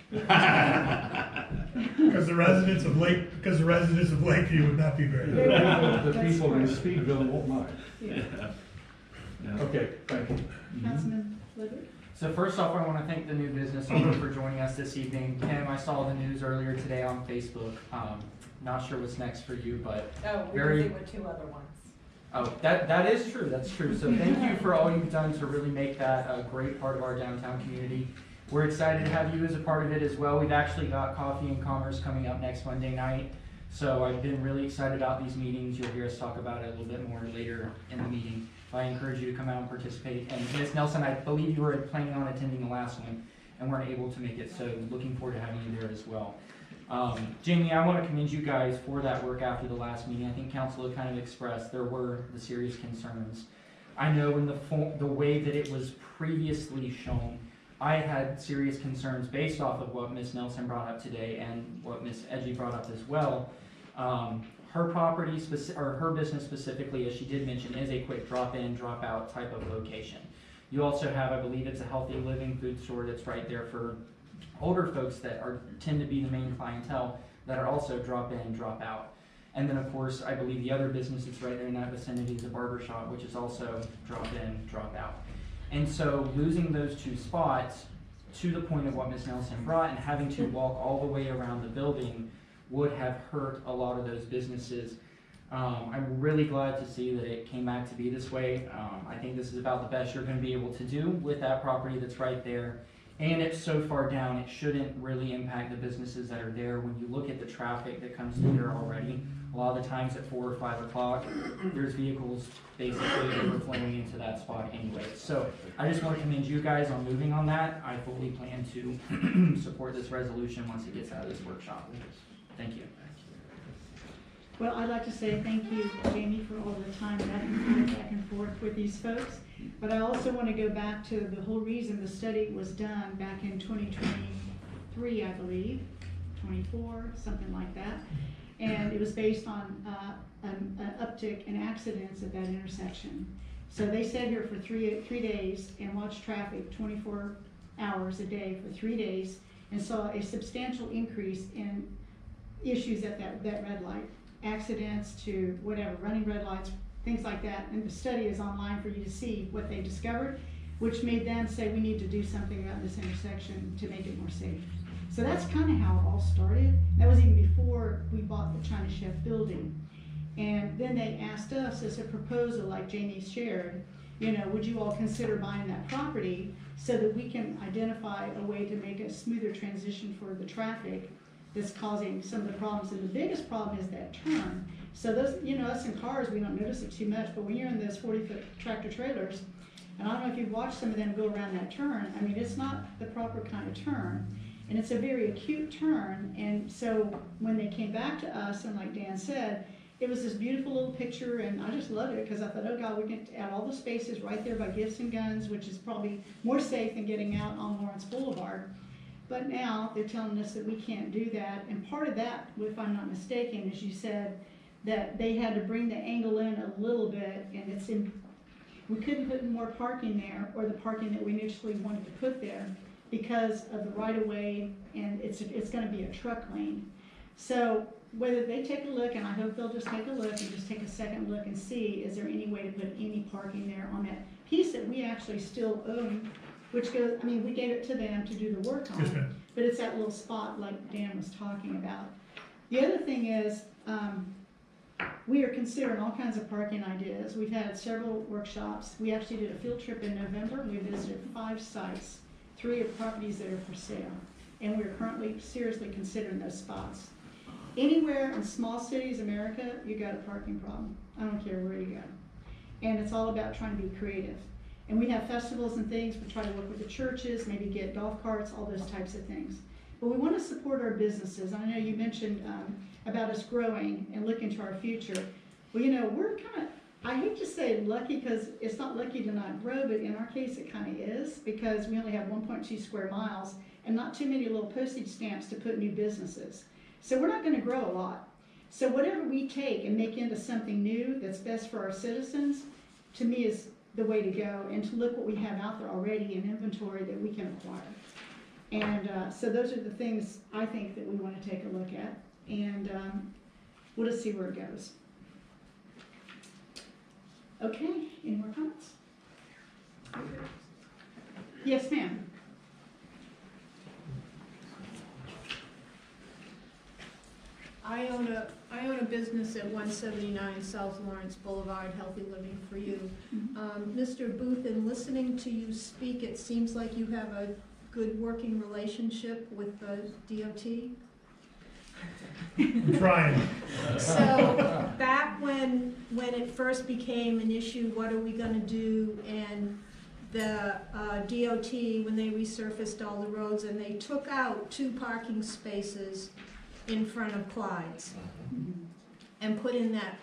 Because the residents of Lakeview would not be very. The people in Speedville won't mind. Yeah. Okay, thank you. Councilman Liddard? So first off, I want to thank the new business owner for joining us this evening. Kim, I saw the news earlier today on Facebook. Not sure what's next for you, but Oh, we're very. busy with 2 other ones. Oh, that is true. That's true. So thank you for all you've done to really make that a great part of our downtown community. We're excited to have you as a part of it as well. We've actually got Coffee and Commerce coming up next Monday night. So I've been really excited about these meetings. You'll hear us talk about it a little bit more later in the meeting. I encourage you to come out and participate. And Ms. Nelson, I believe you were planning on attending the last one and weren't able to make it. So looking forward to having you there as well. Jamie, I want to commend you guys for that work after the last meeting. I think council had kind of expressed there were the serious concerns. I know in the way that it was previously shown, I had serious concerns based off of what Ms. Nelson brought up today and what Ms. Edgy brought up as well. Her property, or her business specifically, as she did mention, is a quick drop-in, drop-out type of location. You also have, I believe it's a Healthy Living food store that's right there for older folks that tend to be the main clientele that are also drop in, drop out. And then of course, I believe the other business that's right there in that vicinity is a barber shop, which is also drop in, drop out. And so losing those 2 spots to the point of what Ms. Nelson brought and having to walk all the way around the building would have hurt a lot of those businesses. I'm really glad to see that it came back to be this way. I think this is about the best you're going to be able to do with that property that's right there. And it's so far down, it shouldn't really impact the businesses that are there. When you look at the traffic that comes through there already, a lot of the times at 4 or 5 o'clock, there's vehicles basically overflowing into that spot anyway. So I just want to commend you guys on moving on that. I fully plan to support this resolution once it gets out of this workshop. Thank you. Well, I'd like to say thank you, Jamie, for all the time back and forth with these folks. But I also want to go back to the whole reason the study was done back in 2023, I believe, 24, something like that. And it was based on an uptick in accidents at that intersection. So they sat here for three days and watched traffic 24 hours a day for 3 days and saw a substantial increase in issues at that red light. Accidents to whatever, running red lights, things like that. And the study is online for you to see what they discovered, which made them say we need to do something about this intersection to make it more safe. So that's kind of how it all started. That was even before we bought the China Chef building. And then they asked us as a proposal, like Jamie shared, you know, would you all consider buying that property so that we can identify a way to make a smoother transition for the traffic that's causing some of the problems. And the biggest problem is that turn. So those, you know, us in cars, we don't notice it too much, but when you're in those 40-foot tractor trailers, and I don't know if you've watched some of them go around that turn, I mean, it's not the proper kind of turn. And it's a very acute turn. And so when they came back to us, and like Dan said, it was this beautiful little picture, and I just loved it because I thought, oh God, we can add all the spaces right there by Gifts and Guns, which is probably more safe than getting out on Lawrence Boulevard. But now they're telling us that we can't do that. And part of that, if I'm not mistaken, is you said that they had to bring the angle in a little bit, and we couldn't put more parking there, or the parking that we initially wanted to put there, because of the right-of-way, and it's going to be a truck lane. So whether they take a look, and I hope they'll just take a look and just take a second look and see, is there any way to put any parking there on that piece that we actually still own, which goes, I mean, we gave it to them to do the work on, Yes, ma'am. but it's that little spot like Dan was talking about. The other thing is, we are considering all kinds of parking ideas. We've had several workshops. We actually did a field trip in November. We visited 5 sites, 3 of properties that are for sale, and we're currently seriously considering those spots. Anywhere in small cities, America, you got a parking problem. I don't care where you go. And it's all about trying to be creative. And we have festivals and things, we try to work with the churches, maybe get golf carts, all those types of things. But we want to support our businesses. I know you mentioned about us growing and looking to our future. Well, you know, we're kind of, I hate to say lucky because it's not lucky to not grow, but in our case it kind of is, because we only have 1.2 square miles and not too many little postage stamps to put new businesses. So we're not going to grow a lot. So whatever we take and make into something new that's best for our citizens, to me is the way to go, and to look what we have out there already in inventory that we can acquire. And so those are the things I think that we want to take a look at, and we'll just see where it goes. Okay, any more comments? Yes, ma'am. I own a business at 179 South Lawrence Boulevard, Healthy Living for You. Mr. Booth, in listening to you speak, it seems like you have a good working relationship with the DOT. I'm trying. So back when it first became an issue, what are we gonna do? And the DOT, when they resurfaced all the roads and they took out 2 parking spaces in front of Clyde's and put in that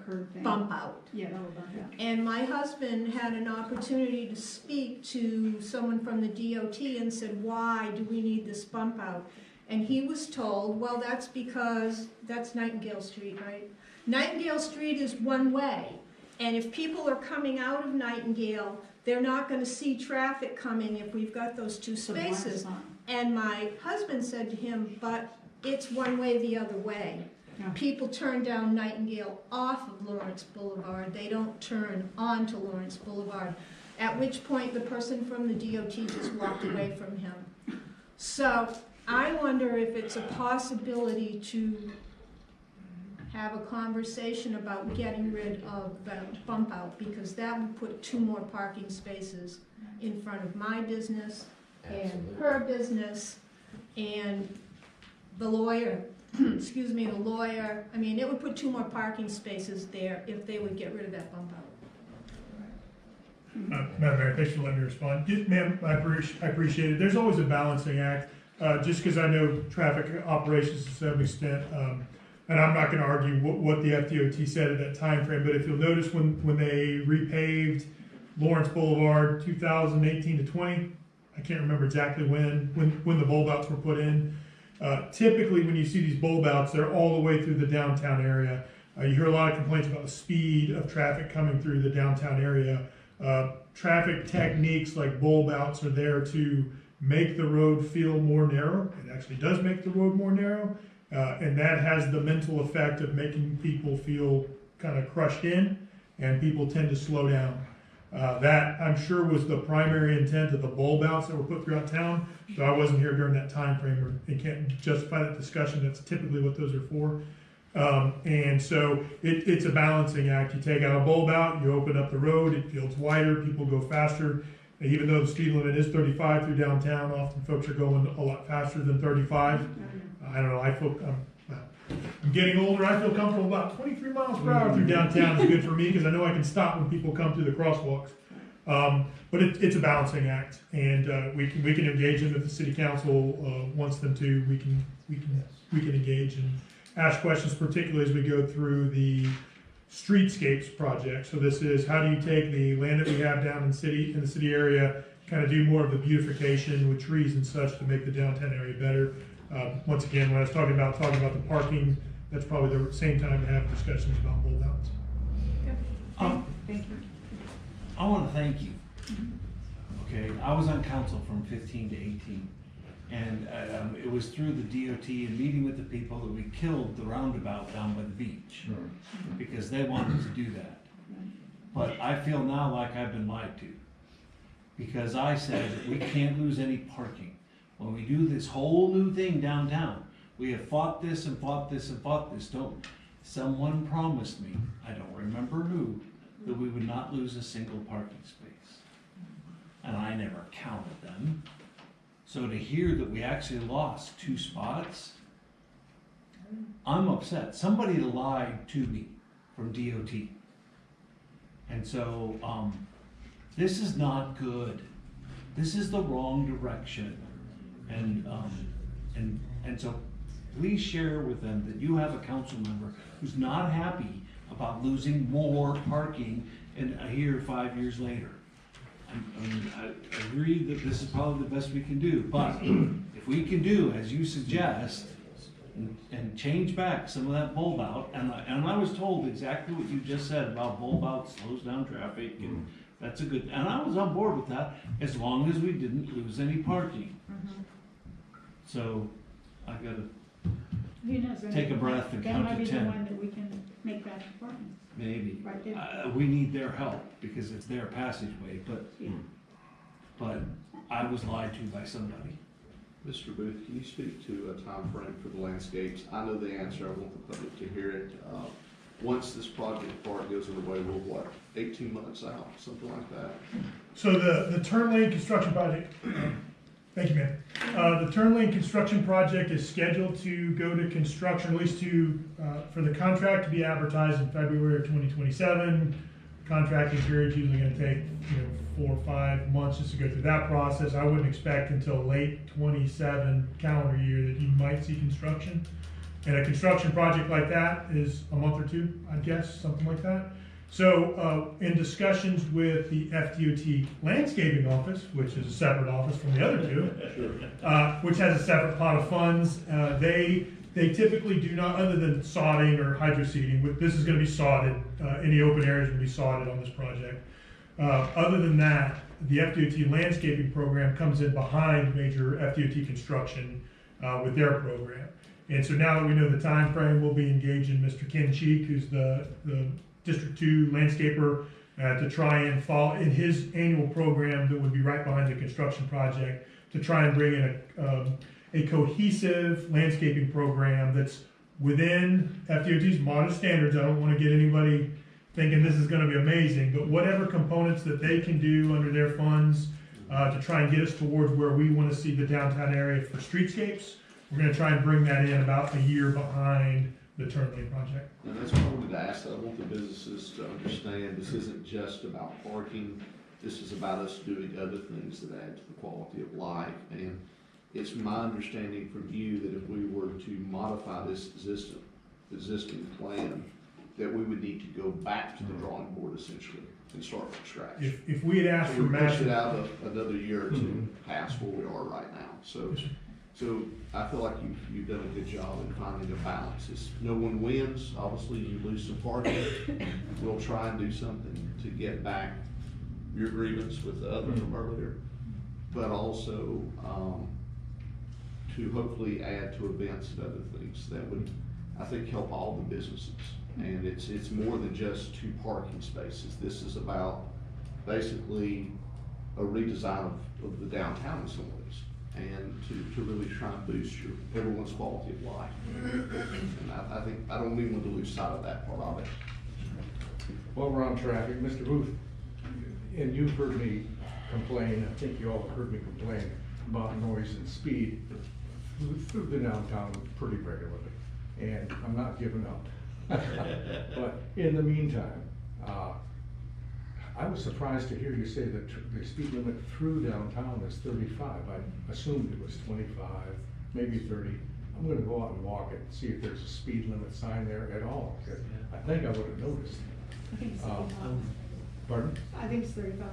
curve thing. bump out. Yeah, that will bump out. And my husband had an opportunity to speak to someone from the DOT and said, why do we need this bump out? And he was told, well, that's because that's Nightingale Street, right? Nightingale Street is one way. And if people are coming out of Nightingale, they're not going to see traffic coming if we've got those 2 So the line is spaces. on. And my husband said to him, but it's one way the other way. Yeah. People turn down Nightingale off of Lawrence Boulevard. They don't turn onto Lawrence Boulevard. At which point the person from the DOT just walked away from him. So I wonder if it's a possibility to have a conversation about getting rid of the bump out, because that would put 2 more parking spaces in front of my business and her business and the lawyer, excuse me, the lawyer. I mean, it would put 2 more parking spaces there if they would get rid of that bump out. Madam Mayor, thanks for letting me respond. Ma'am, I appreciate it. There's always a balancing act, just because I know traffic operations to some extent, and I'm not going to argue what the FDOT said at that time frame, but if you'll notice when they repaved Lawrence Boulevard 2018 to 20, I can't remember exactly when the bulb outs were put in. Typically, when you see these bulb outs, they're all the way through the downtown area. You hear a lot of complaints about the speed of traffic coming through the downtown area. Traffic techniques like bulb outs are there to make the road feel more narrow. It actually does make the road more narrow, and that has the mental effect of making people feel kind of crushed in, and people tend to slow down. That, I'm sure, was the primary intent of the bulb outs that were put throughout town. So I wasn't here during that time frame, and can't justify that discussion. That's typically what those are for. And so it's a balancing act. You take out a bulb out, you open up the road, it feels wider, people go faster. And even though the speed limit is 35 through downtown, often folks are going a lot faster than 35. I don't know, I'm getting older, I feel comfortable about 23 miles per hour through downtown is good for me, because I know I can stop when people come through the crosswalks. But it's a balancing act, and we can engage them if the city council wants them to. We can engage and ask questions, particularly as we go through the streetscapes project. So this is, how do you take the land that we have down in the city area, kind of do more of the beautification with trees and such to make the downtown area better. Once again, when I was talking about the parking, that's probably the same time to have discussions about bulb outs. Thank you. I want to thank you. Okay, I was on council from 15 to 18, and it was through the DOT and meeting with the people that we killed the roundabout down by the beach, because they wanted to do that. But I feel now like I've been lied to, because I said that we can't lose any parking. When we do this whole new thing downtown, we have fought this and fought this and fought this. Someone promised me, I don't remember who, that we would not lose a single parking space. And I never counted them. So to hear that we actually lost 2 spots, I'm upset. Somebody lied to me from DOT. And so This is not good. This is the wrong direction. And so please share with them that you have a council member who's not happy about losing more parking here 5 years later. I agree that this is probably the best we can do, but if we can do, as you suggest, and change back some of that bulb out, and I was told exactly what you just said about bulb out slows down traffic, and that's a good, and I was on board with that, as long as we didn't lose any parking. So, I gotta Who knows? take a breath and count to 10. That might be the one that we can make back to parking. Maybe. Right there. We need their help, because it's their passageway, Yeah. but I was lied to by somebody. Mr. Booth, can you speak to a time frame for the landscapes? I know the answer, I want the public to hear it. Once this project part goes underway, we're what, 18 months out, something like that? So the turn lane construction project, thank you, ma'am. The turn lane construction project is scheduled to go to construction, at least for the contract to be advertised in February of 2027. Contracting period's usually gonna take, 4 or 5 months just to go through that process. I wouldn't expect until late 27 calendar year that you might see construction. And a construction project like that is a month or two, I'd guess, something like that. So, in discussions with the FDOT landscaping office, which is a separate office from the other two, which has a separate pot of funds, they typically do not, other than sodding or hydro seeding, this is gonna be sodded, any open areas will be sodded on this project. Other than that, the FDOT landscaping program comes in behind major FDOT construction with their program. And so now that we know the time frame, we'll be engaging Mr. Ken Cheek, who's the District 2 landscaper, to try and fall in his annual program that would be right behind the construction project, to try and bring in a cohesive landscaping program that's within FDOT's modest standards. I don't want to get anybody thinking this is going to be amazing, but whatever components that they can do under their funds to try and get us towards where we want to see the downtown area for streetscapes, we're going to try and bring that in about a year behind the turn lane project. And that's what I wanted to ask. I want the businesses to understand this isn't just about parking. This is about us doing other things that add to the quality of life. And it's my understanding from you that if we were to modify this existing plan, that we would need to go back to the drawing board essentially and start from scratch. If we had asked for We push massive, it out another year or two past where we are right now. So I feel like you've done a good job in finding a balance. No one wins. Obviously, you lose some parking. We'll try and do something to get back your grievance with the other from earlier, but also to hopefully add to events and other things that would, I think, help all the businesses. And it's more than just 2 parking spaces. This is about basically a redesign of the downtown in some ways, and to really try and boost everyone's quality of life. And I think, I don't even want to lose sight of that part of it. While we're on traffic, Mr. Booth, and you've heard me complain, I think you all have heard me complain about noise and speed through the downtown pretty regularly, and I'm not giving up. But in the meantime, I was surprised to hear you say that the speed limit through downtown is 35. I assumed it was 25, maybe 30. I'm gonna go out and walk it, see if there's a speed limit sign there at all. I think I would have noticed. I think it's 35. Pardon? I think it's 35.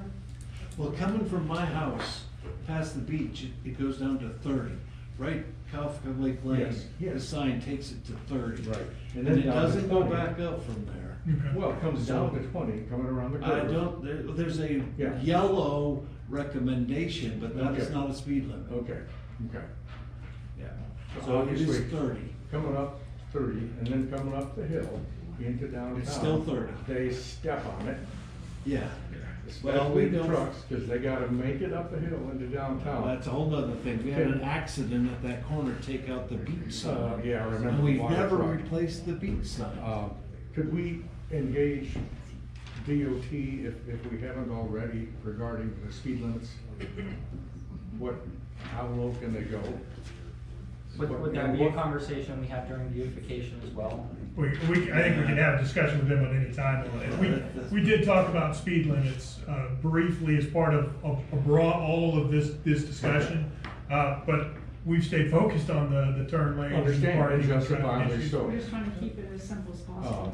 Well, coming from my house past the beach, it goes down to 30, right? Kafka Lake Lane, Yes, yes. the sign takes it to 30. Right. And then it down to doesn't go 20. back up from there. Okay. Well, it comes down to 20, coming around the I curve. don't, there's a Yeah. yellow recommendation, but that is Okay. not a speed limit. Okay, okay. Yeah. So it is Obviously, 30. Coming up 30 and then coming up the hill into downtown. It's still 30. They step on it, Yeah. Well, especially we the don't. trucks, because they gotta make it up the hill into Well, downtown. that's a whole nother thing. We had an accident at that corner, take out the beach sign. Yeah, I remember. And the we've water never truck. replaced the beach sign. Could we engage DOT if we haven't already regarding the speed limits? How low can they go? Would that be a conversation we have during beautification as well? I think we can have a discussion with them at any time on it. We did talk about speed limits briefly as part of all of this discussion, but we've stayed focused on the turn lanes. Understand, parking and traffic justifiably issues. so. We're just trying to keep it as simple as possible.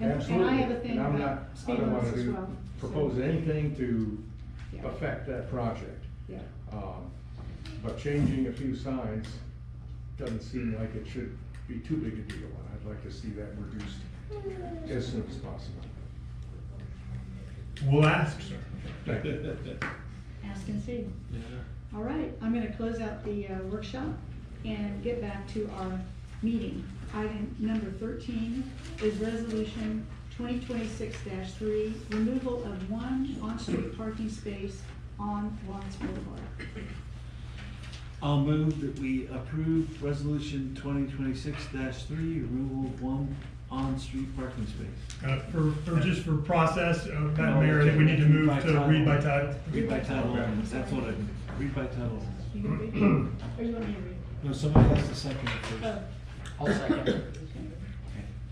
And Absolutely. I have a thing And I'm about not- speed I don't limits want as to well. propose anything to Yeah. affect that project. Yeah. But changing a few signs doesn't seem like it should be too big a deal, and I'd like to see that reduced as soon as possible. We'll ask, sir. Thank you. Ask and see. All right, I'm gonna close out the workshop and get back to our meeting. Item number 13 is resolution 2026-3, removal of one on-street parking space on Lawrence Boulevard. I'll move that we approve resolution 2026-3, removal of one on-street parking space. For process, Madam Mayor, I think we need to move to read by title. Read by title only, that's what I mean, read by title. You gonna read it? Or you want me to read it? No, somebody has to second it first. Oh, I'll second.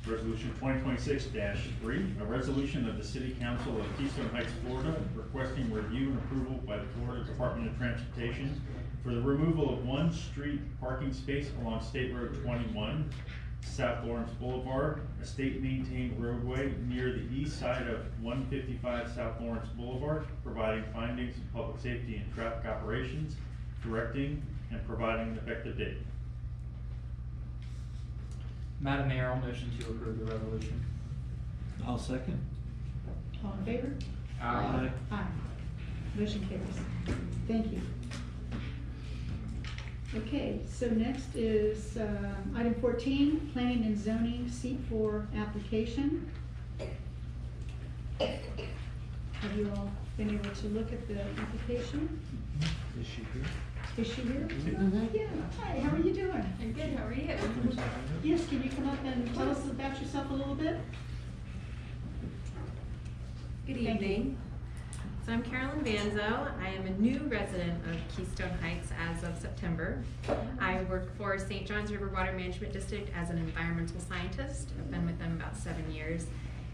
Resolution 2026-3, a resolution of the City Council of Keystone Heights, Florida, requesting review and approval by the Florida Department of Transportation for the removal of one street parking space along State Road 21, South Lawrence Boulevard, a state-maintained roadway near the east side of 155 South Lawrence Boulevard, providing findings of public safety and traffic operations, directing and providing an effective date. Madam Mayor, I'll motion to approve the resolution. I'll second. all in favor? Aye. Aye. Motion carries. Thank you. Okay, so next is item 14, planning and zoning seat 4 application. Have you all been able to look at the application? Is she here? Is she here? Yeah, hi, how are you doing? I'm good, how are you? Yes, can you come up and tell us about yourself a little bit? Good Thank you. evening. So I'm Carolyn Vanzo. I am a new resident of Keystone Heights as of September. I work for St. John's River Water Management District as an environmental scientist. I've been with them about 7 years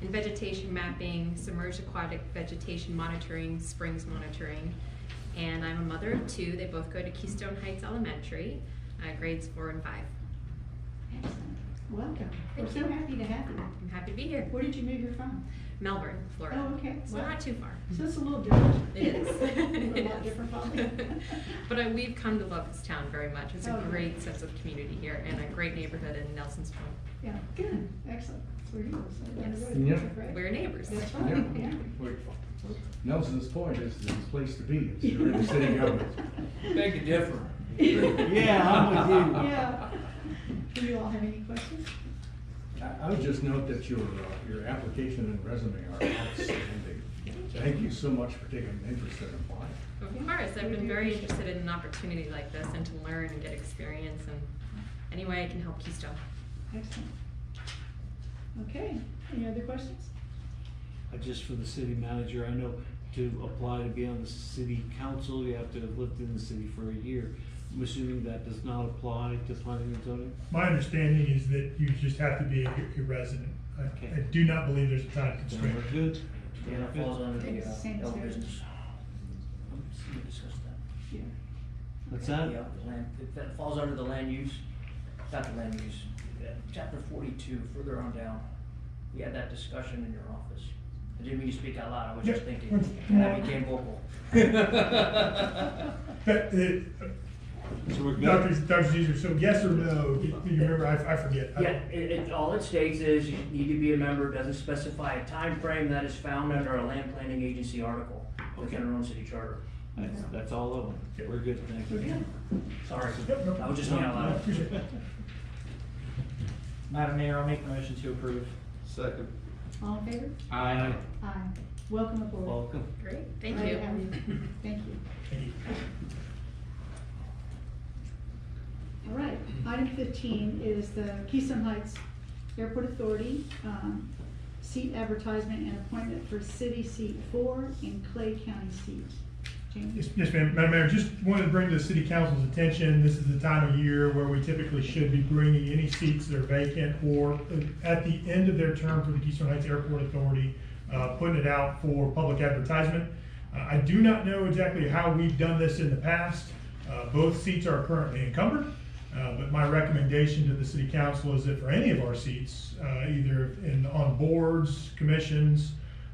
in vegetation mapping, submerged aquatic vegetation monitoring, springs monitoring. And I'm a mother of 2. They both go to Keystone Heights Elementary, grades 4 and 5. Excellent. Welcome. We're Thank so you. happy to have you. I'm happy to be here. Where did you move here from? Melbourne, Florida. Oh, okay. So Well, not too far. So it's a little different. It is. A lot different probably. But we've come to love this town very much. It's a Oh, great sense of community here and a great neighborhood in Nelson's Point. Yeah, good, excellent. That's where you live, so that's Yes. good. Yeah. That's great. We're neighbors. That's right, Yeah. yeah. Wait, Nelson's Point is the place to be, it's in the city government. Beg to differ. Yeah, I'm with you. Yeah. Do you all have any questions? I would just note that your application and resume are outstanding. Thank you so much for taking an interest in applying. Of course, I've been very interested in an opportunity like this and to learn and get experience and any way I can help Keystone. Excellent. Okay, any other questions? Just for the city manager, I know to apply to be on the city council, you have to have lived in the city for a year. I'm assuming that does not apply to planning and zoning? My understanding is that you just have to be a resident. I do not believe there's a time Then constraint. we're good. Yeah, that falls under the, It's the same L as yours. business. We discussed that. Yeah. What's that? Yeah, the land, that falls under the land use, not the land use, chapter 42, further on down. We had that discussion in your office. I didn't mean to speak out loud, I was just Yeah. thinking, and I became vocal. So Dr. Caesar, so yes or no, you remember, I forget. Yeah, all it states is you need to be a member, it doesn't specify a time frame. That is found under a land planning agency article within our own city charter. That's all of them. We're good, thank We're you. good. Sorry, Yep, no I was just problem. being out No, I loud. appreciate that. Madam Mayor, I'll make a motion to approve. Second. All in favor? Aye. Aye. Welcome aboard. Welcome. Great, thank Glad you. to have you. Thank you. Thank you. All right, item 15 is the Keystone Heights Airport Authority, seat advertisement and appointment for city seat 4 and Clay County seat James? Yes, ma'am. Madam Mayor, just wanted to bring to the city council's attention, this is the time of year where we typically should be bringing any seats that are vacant or at the end of their term for the Keystone Heights Airport Authority, putting it out for public advertisement. I do not know exactly how we've done this in the past. Both seats are currently encumbered, but my recommendation to the city council is that for any of our seats, either on boards, commissions,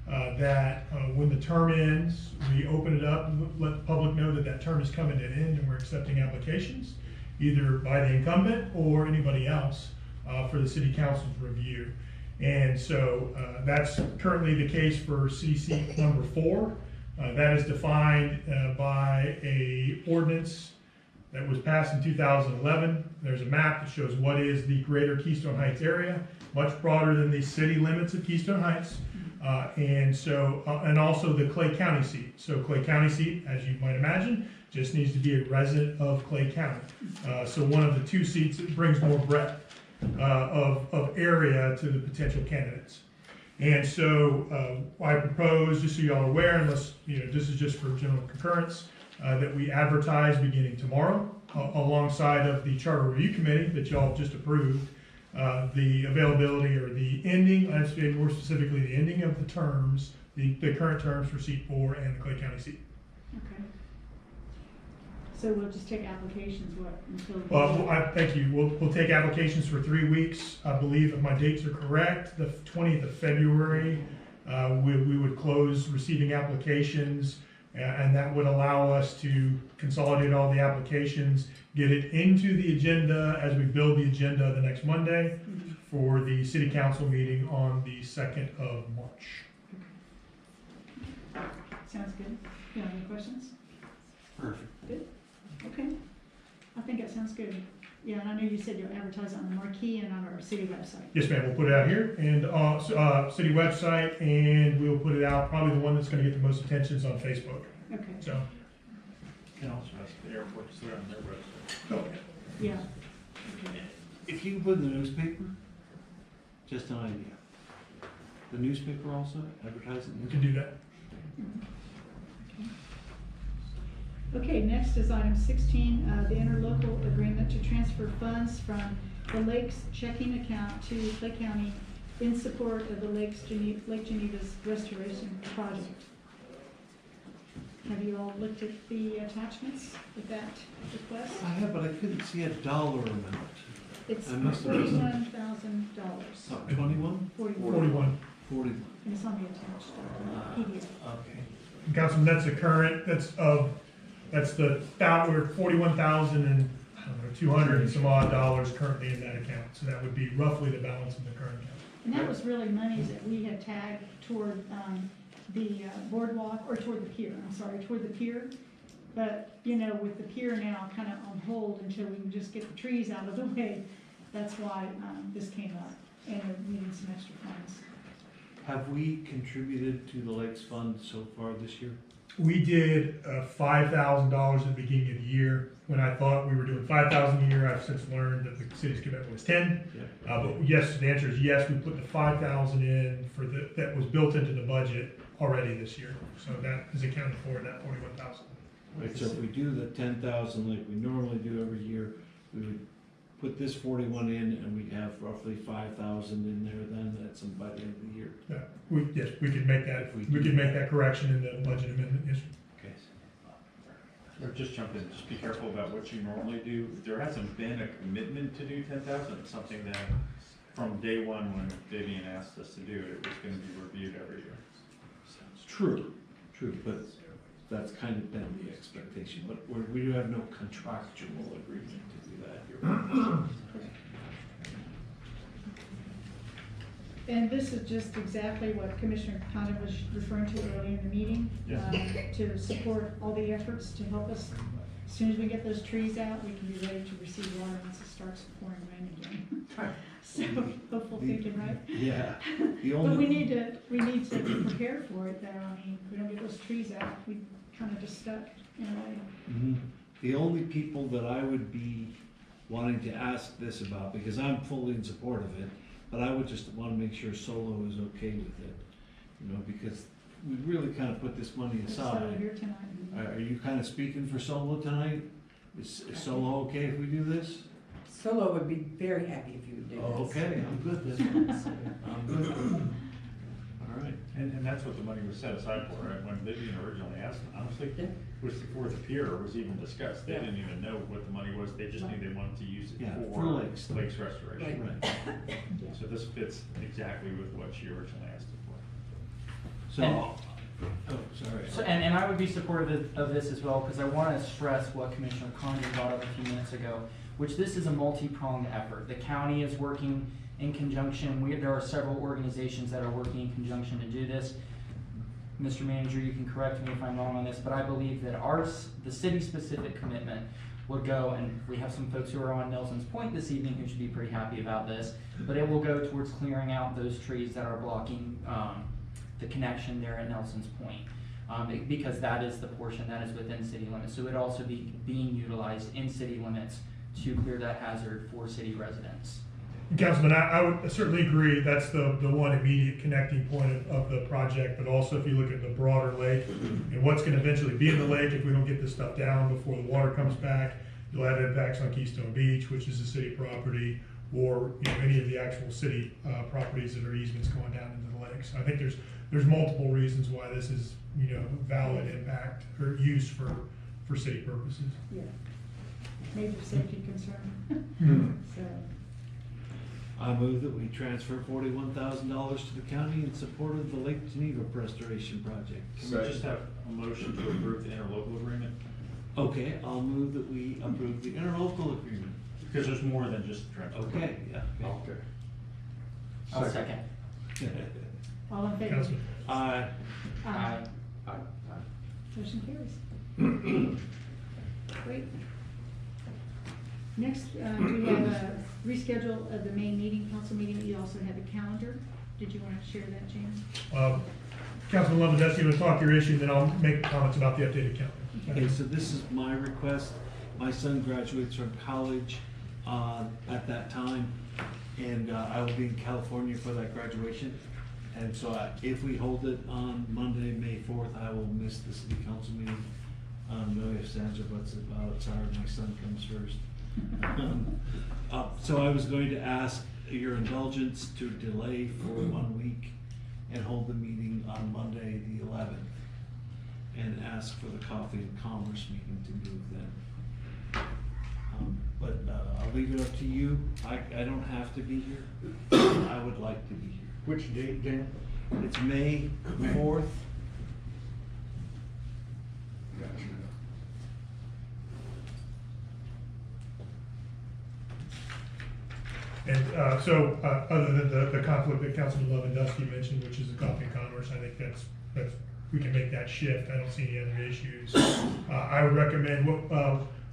that when the term ends, we open it up and let the public know that that term is coming to an end and we're accepting applications, either by the incumbent or anybody else, for the city council's review. And so that's currently the case for city seat number 4. That is defined by a ordinance that was passed in 2011. There's a map that shows what is the greater Keystone Heights area, much broader than the city limits of Keystone Heights. And also the Clay County seat. So Clay County seat, as you might imagine, just needs to be a resident of Clay County. So one of the 2 seats that brings more breadth of area to the potential candidates. And so I propose, just so y'all are aware, unless this is just for general concurrence, that we advertise beginning tomorrow alongside of the Charter Review Committee that y'all just approved, the availability or the ending, I'd say more specifically the ending of the terms, the current terms for seat 4 and the Clay County seat. Okay. So we'll just take applications, until? Thank you. We'll take applications for 3 weeks. I believe if my dates are correct, the 20th of February, we would close receiving applications, and that would allow us to consolidate all the applications, get it into the agenda as we build the agenda the next Monday for the city council meeting on the 2nd of March. Sounds good. You have any questions? Perfect. Good. Okay. I think that sounds good. Yeah, and I know you said you'll advertise on the marquee and on our city website. Yes, ma'am. We'll put it out here and city website, and we'll put it out. Probably the one that's going to get the most attention is on Facebook. Okay. So. You can also ask the airport to put it on their website. Oh. Yeah. If you put in the newspaper, just an idea. The newspaper also advertising. We can do that. Okay, next is item 16, the interlocal agreement to transfer funds from the Lakes checking account to Clay County in support of the Lake Geneva's restoration project. Have you all looked at the attachments with that request? I have, but I couldn't see a dollar amount. It's I must have missed it. $41,000. 21? 41. 41. And it's on the attached PDF. Okay. And Councilman, that's the current, that's the, we're 41,000 and, I don't know, 200 and some odd dollars currently in that account. So that would be roughly the balance of the current account. And that was really monies that we had tagged toward the boardwalk, or toward the pier, toward the pier. But, with the pier now kind of on hold until we can just get the trees out of the way, that's why this came up, and we're needing some extra funds. Have we contributed to the Lakes Fund so far this year? We did $5,000 at the beginning of the year. When I thought we were doing $5,000 a year, I've since learned that the city's commitment was 10. Yeah. But yes, the answer is yes. We put the $5,000 in that was built into the budget already this year. So that is accounted for in that $41,000. Right. So if we do the 10,000 like we normally do every year, we would put this 41 in, and we'd have roughly 5,000 in there then. That's by the end of the year. Yeah. Yes, we could make that. We could make that correction in the budget amendment. Yes. Okay. Or just jump in, just be careful about what you normally do. There hasn't been a commitment to do 10,000. It's something that from day one when Vivian asked us to do it, it was going to be reviewed every year. True, but that's kind of been the expectation. But we do have no contractual agreement to do that here. And this is just exactly what Commissioner Condon was referring to earlier in the meeting, to support all the efforts to help us. As soon as we get those trees out, we can be ready to receive water once it starts pouring rain again. So hopeful thinking, right? Yeah. But we need to be prepared for it, though. I mean, if we don't get those trees out, we kind of just stuck in a way. Mm-hmm. The only people that I would be wanting to ask this about, because I'm fully in support of it, but I would just want to make sure Solo is okay with it, because we really kind of put this money It's Solo aside. here tonight. Are you kind of speaking for Solo tonight? Is Solo okay if we do this? Solo would be very happy if you would do this. Oh, okay, I'm good then. I'm good. All right. And that's what the money was set aside for, right? When Vivian originally asked, honestly, was before the pier was even discussed. They didn't even know what the money was. They just knew they wanted to use it Yeah, for for lakes. lakes restoration. Right. So this fits exactly with what she originally asked it for. So, And- oh, sorry. So, and I would be supportive of this as well, because I want to stress what Commissioner Condon brought up a few minutes ago, which this is a multi-pronged effort. The county is working in conjunction, there are several organizations that are working in conjunction to do this. Mr. Manager, you can correct me if I'm wrong on this, but I believe that the city-specific commitment would go, and we have some folks who are on Nelson's Point this evening who should be pretty happy about this, but it will go towards clearing out those trees that are blocking the connection there at Nelson's Point. Because that is the portion that is within city limits. So it would also be being utilized in city limits to clear that hazard for city residents. Councilman, I would certainly agree, that's the one immediate connecting point of the project, but also if you look at the broader lake and what's gonna eventually be in the lake if we don't get this stuff down before the water comes back, you'll have impacts on Keystone Beach, which is a city property, or any of the actual city properties that are easements going down into the lake. So I think there's multiple reasons why this is, valid impact or use for city purposes. Yeah. Major safety concern. So, I move that we transfer $41,000 to the county in support of the Lake Geneva Restoration Project. Can we just have a motion to approve the interlocal agreement? Okay, I'll move that we approve the interlocal agreement. Because there's more than just transfer. Okay, yeah. Okay. I'll second. all in favor? Councilman. Aye. Aye. Aye. Motion carries. Great. Next, we have a reschedule of the main meeting, council meeting. You also have a calendar. Did you want to share that, James? Councilman Lewandowski will talk your issue, then I'll make comments about the updated calendar. Okay, so this is my request. My son graduates from college at that time, and I will be in California for that graduation. And so if we hold it on Monday, May 4th, I will miss the city council meeting. No ifs, ands, or buts about it. Sorry, my son comes first. So I was going to ask your indulgence to delay for 1 week and hold the meeting on Monday, the 11th, and ask for the Coffee and Commerce meeting to move then. But I'll leave it up to you. I don't have to be here. I would like to be here. Which date, Dan? It's May 4th. And other than the conflict that Councilman Lewandowski mentioned, which is the Coffee and Commerce, I think that's we can make that shift. I don't see any other issues. I would recommend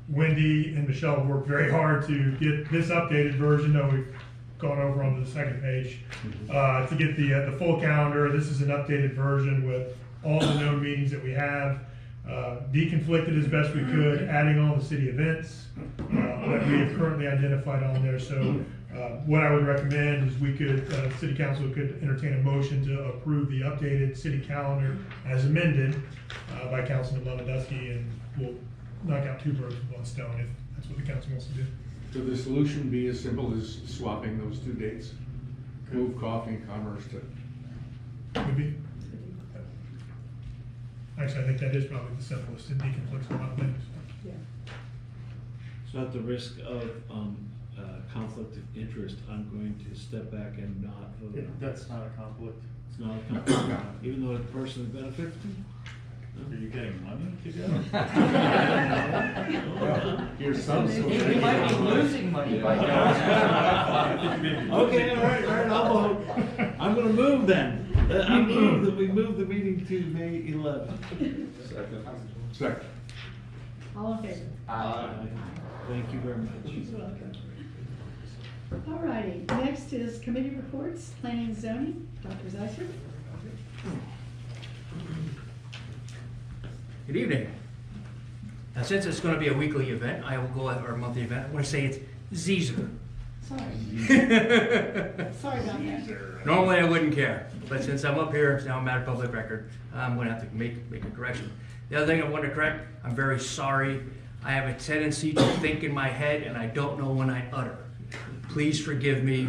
Wendy and Michelle have worked very hard to get this updated version, though we've gone over onto the second page, to get the full calendar. This is an updated version with all the known meetings that we have, deconflicted as best we could, adding all the city events that we have currently identified on there. So what I would recommend is we could, City Council could entertain a motion to approve the updated city calendar as amended by Councilman Lewandowski, and we'll knock out 2 birds with 1 stone if that's what the council wants to do. Could the solution be as simple as swapping those 2 dates? Move Coffee and Commerce to, Would be. Actually, I think that is probably the simplest. It deconflicts a lot of things. Yeah. So at the risk of conflict of interest, I'm going to step back and not vote. That's not a conflict. It's not a conflict, even though it personally benefits me. Are you getting money to go? your son's so You might be losing money by going. Okay, all right, I'll vote. I'm gonna move then. I move that we move the meeting to May 11th. Second. All in favor? Aye. Thank you very much. You're welcome. All righty, next is committee reports, planning and zoning. Dr. Zeisser? Good evening. Now, since it's going to be a weekly event, I will go at our monthly event. I want to say it's Zeezer. Sorry. Sorry about that. Normally I wouldn't care, but since I'm up here, now I'm at a public record, I'm gonna have to make a correction. The other thing I want to correct, I'm very sorry. I have a tendency to think in my head and I don't know when I utter. Please forgive me.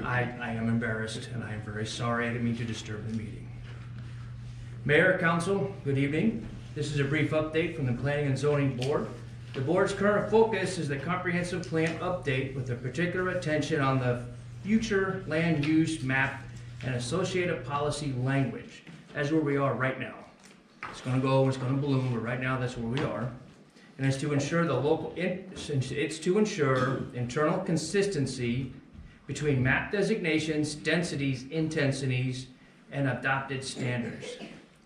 I am embarrassed and I am very sorry. I didn't mean to disturb the meeting. Mayor, Council, good evening. This is a brief update from the Planning and Zoning Board. The board's current focus is the comprehensive plan update with a particular attention on the future land use map and associated policy language. That's where we are right now. It's going to go, it's going to bloom, but right now that's where we are. And it's to ensure it's to ensure internal consistency between map designations, densities, intensities, and adopted standards.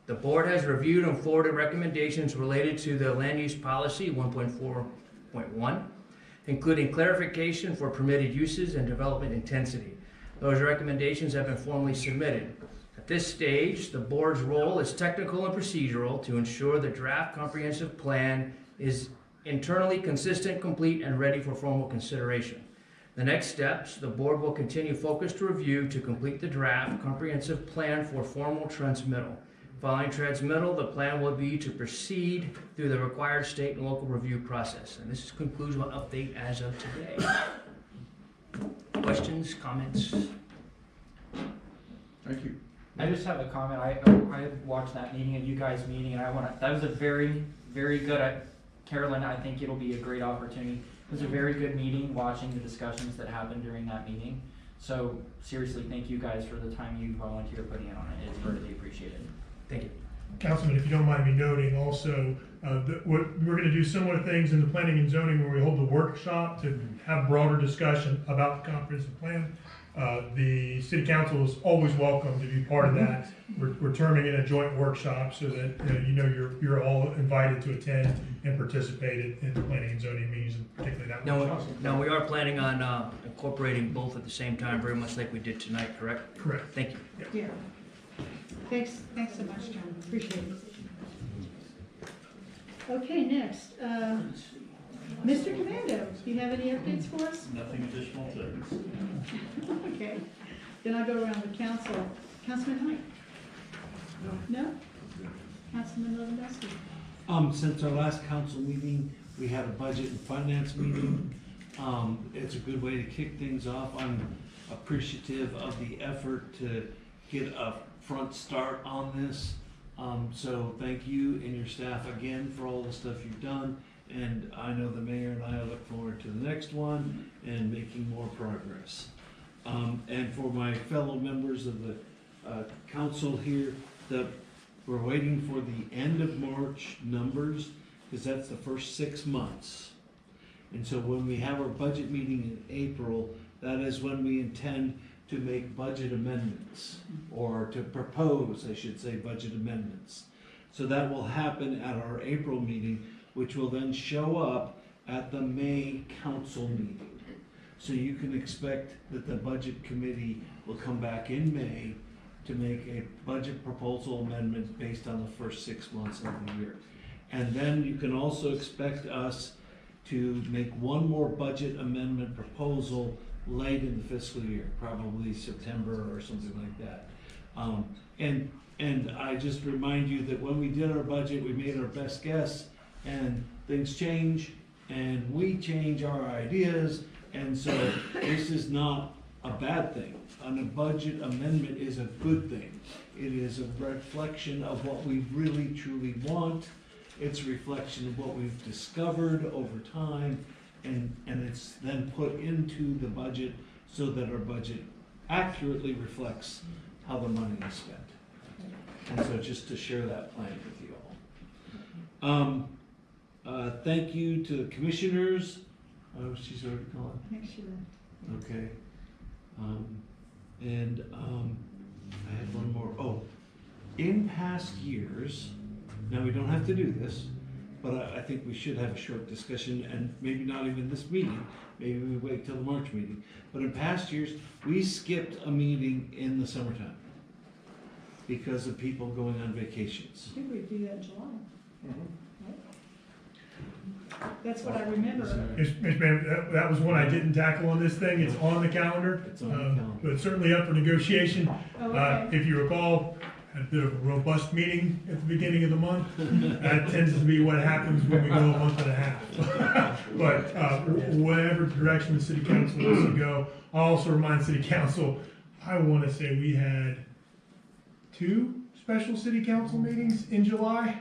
The board has reviewed and forwarded recommendations related to the land use policy 1.4.1, including clarification for permitted uses and development intensity. Those recommendations have been formally submitted. At this stage, the board's role is technical and procedural to ensure the draft comprehensive plan is internally consistent, complete, and ready for formal consideration. The next steps, the board will continue focused review to complete the draft comprehensive plan for formal transmittal. Following transmittal, the plan will be to proceed through the required state and local review process. And this concludes my update as of today. Questions, comments? Thank you. I just have a comment. I watched that meeting and you guys meeting, and that was a very, very good. Carolyn, I think it'll be a great opportunity. It was a very good meeting, watching the discussions that happened during that meeting. So seriously, thank you guys for the time you volunteered putting it on it. It's greatly appreciated. Thank you. Councilman, if you don't mind me noting also, we're going to do similar things in the planning and zoning where we hold a workshop to have broader discussion about the comprehensive plan. The city council is always welcome to be part of that. We're terming it a joint workshop so that you're all invited to attend and participate in the planning and zoning meetings, and particularly that workshop. Now we are planning on incorporating both at the same time, very much like we did tonight, correct? Correct. Thank you. Yeah. Thanks so much, John. Appreciate it. Okay, next, Mr. Commando, do you have any updates for us? Nothing additional to. Okay, then I'll go around the council. Councilman Height? No? Councilman Lewandowski? Since our last council meeting, we had a budget and finance meeting. It's a good way to kick things off. I'm appreciative of the effort to get a front start on this. So thank you and your staff again for all the stuff you've done. And I know the mayor and I look forward to the next one and making more progress. And for my fellow members of the council here, we're waiting for the end of March numbers, because that's the first 6 months. And so when we have our budget meeting in April, that is when we intend to make budget amendments, or to propose, I should say, budget amendments. So that will happen at our April meeting, which will then show up at the May council meeting. So you can expect that the budget committee will come back in May to make a budget proposal amendment based on the first 6 months of the year. And then you can also expect us to make one more budget amendment proposal late in the fiscal year, probably September or something like that. And I just remind you that when we did our budget, we made our best guess, and things change, and we change our ideas, and so this is not a bad thing. And a budget amendment is a good thing. It is a reflection of what we really truly want. It's a reflection of what we've discovered over time, and it's then put into the budget so that our budget accurately reflects how the money is spent. And so just to share that plan with you all. Thank you to the commissioners. Oh, she's already gone. Next year. Okay. I had one more. Oh, in past years, now we don't have to do this, but I think we should have a short discussion, and maybe not even this meeting, maybe we wait till the March meeting. But in past years, we skipped a meeting in the summertime because of people going on vacations. I think we do that in July. That's what I remember. Mr. Mayor, that was one I didn't tackle on this thing. It's on the calendar. It's on the calendar. But it's certainly up for negotiation. Oh, okay. If you recall, had a bit of a robust meeting at the beginning of the month. That tends to be what happens when we go a month and a half. But whatever direction the city council wants to go, I'll also remind city council, I want to say we had 2 special city council meetings in July.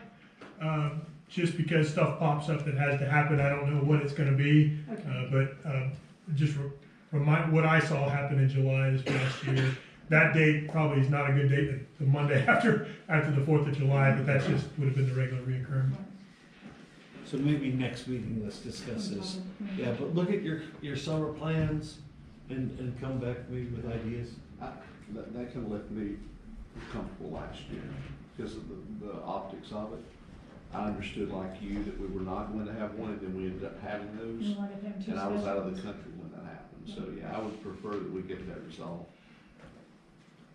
Just because stuff pops up that has to happen, I don't know what it's going to be. But just remind what I saw happen in July this past year. That date probably is not a good date, the Monday after the 4th of July, but that just would have been the regular reoccurring. So maybe next meeting, let's discuss this. Yeah, but look at your summer plans and come back maybe with ideas. That kind of left me comfortable last year because of the optics of it. I understood like you that we were not going to have one, and then we ended up having those. And I was out of the country when that happened. So yeah, I would prefer that we get that resolved.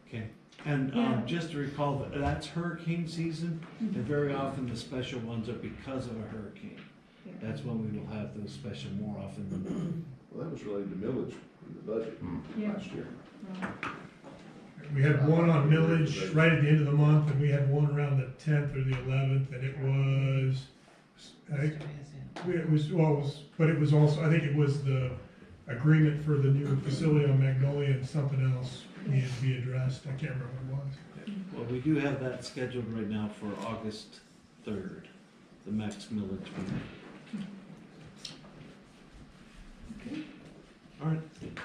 Okay. And just to recall, that's hurricane season, and very often the special ones are because of a hurricane. That's when we will have those special more often than not. Well, that was related to millage in the budget last year. We had one on millage right at the end of the month, and we had one around the 10th or the 11th, and it was, I think, but it was also, I think it was the agreement for the new facility on Magnolia and something else needed to be addressed. I can't remember what it was. Well, we do have that scheduled right now for August 3rd, the max millage meeting. Okay. All right.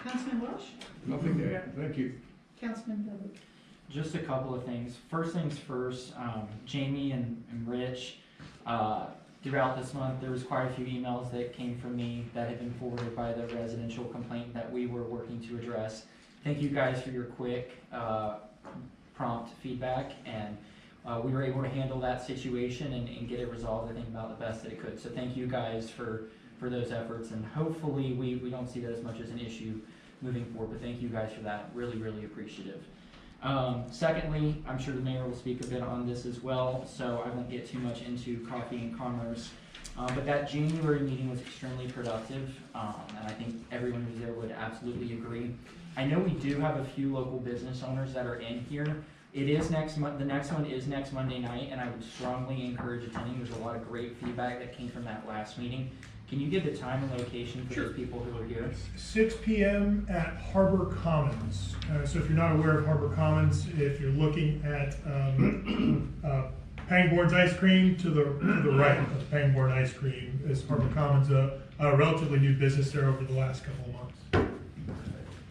Councilman Welsh? Nothing to add, thank you. Councilman Bowman? Just a couple of things. First things first, Jamie and Rich, throughout this month, there was quite a few emails that came from me that had been forwarded by the residential complaint that we were working to address. Thank you guys for your quick, prompt feedback, and we were able to handle that situation and get it resolved, I think, about the best that it could. So thank you guys for those efforts, and hopefully we don't see that as much as an issue moving forward, but thank you guys for that. Really, really appreciative. Secondly, I'm sure the mayor will speak a bit on this as well, so I won't get too much into coffee and commerce. But that January meeting was extremely productive, and I think everyone who's there would absolutely agree. I know we do have a few local business owners that are in here. It is next month. The next one is next Monday night, and I would strongly encourage attending. There's a lot of great feedback that came from that last meeting. Can you give the time and location for those people who are here? 6 p.m. at Harbor Commons. So if you're not aware of Harbor Commons, if you're looking at Pangborn's Ice Cream to the right of Pangborn Ice Cream is Harbor Commons, a relatively new business there over the last couple of months.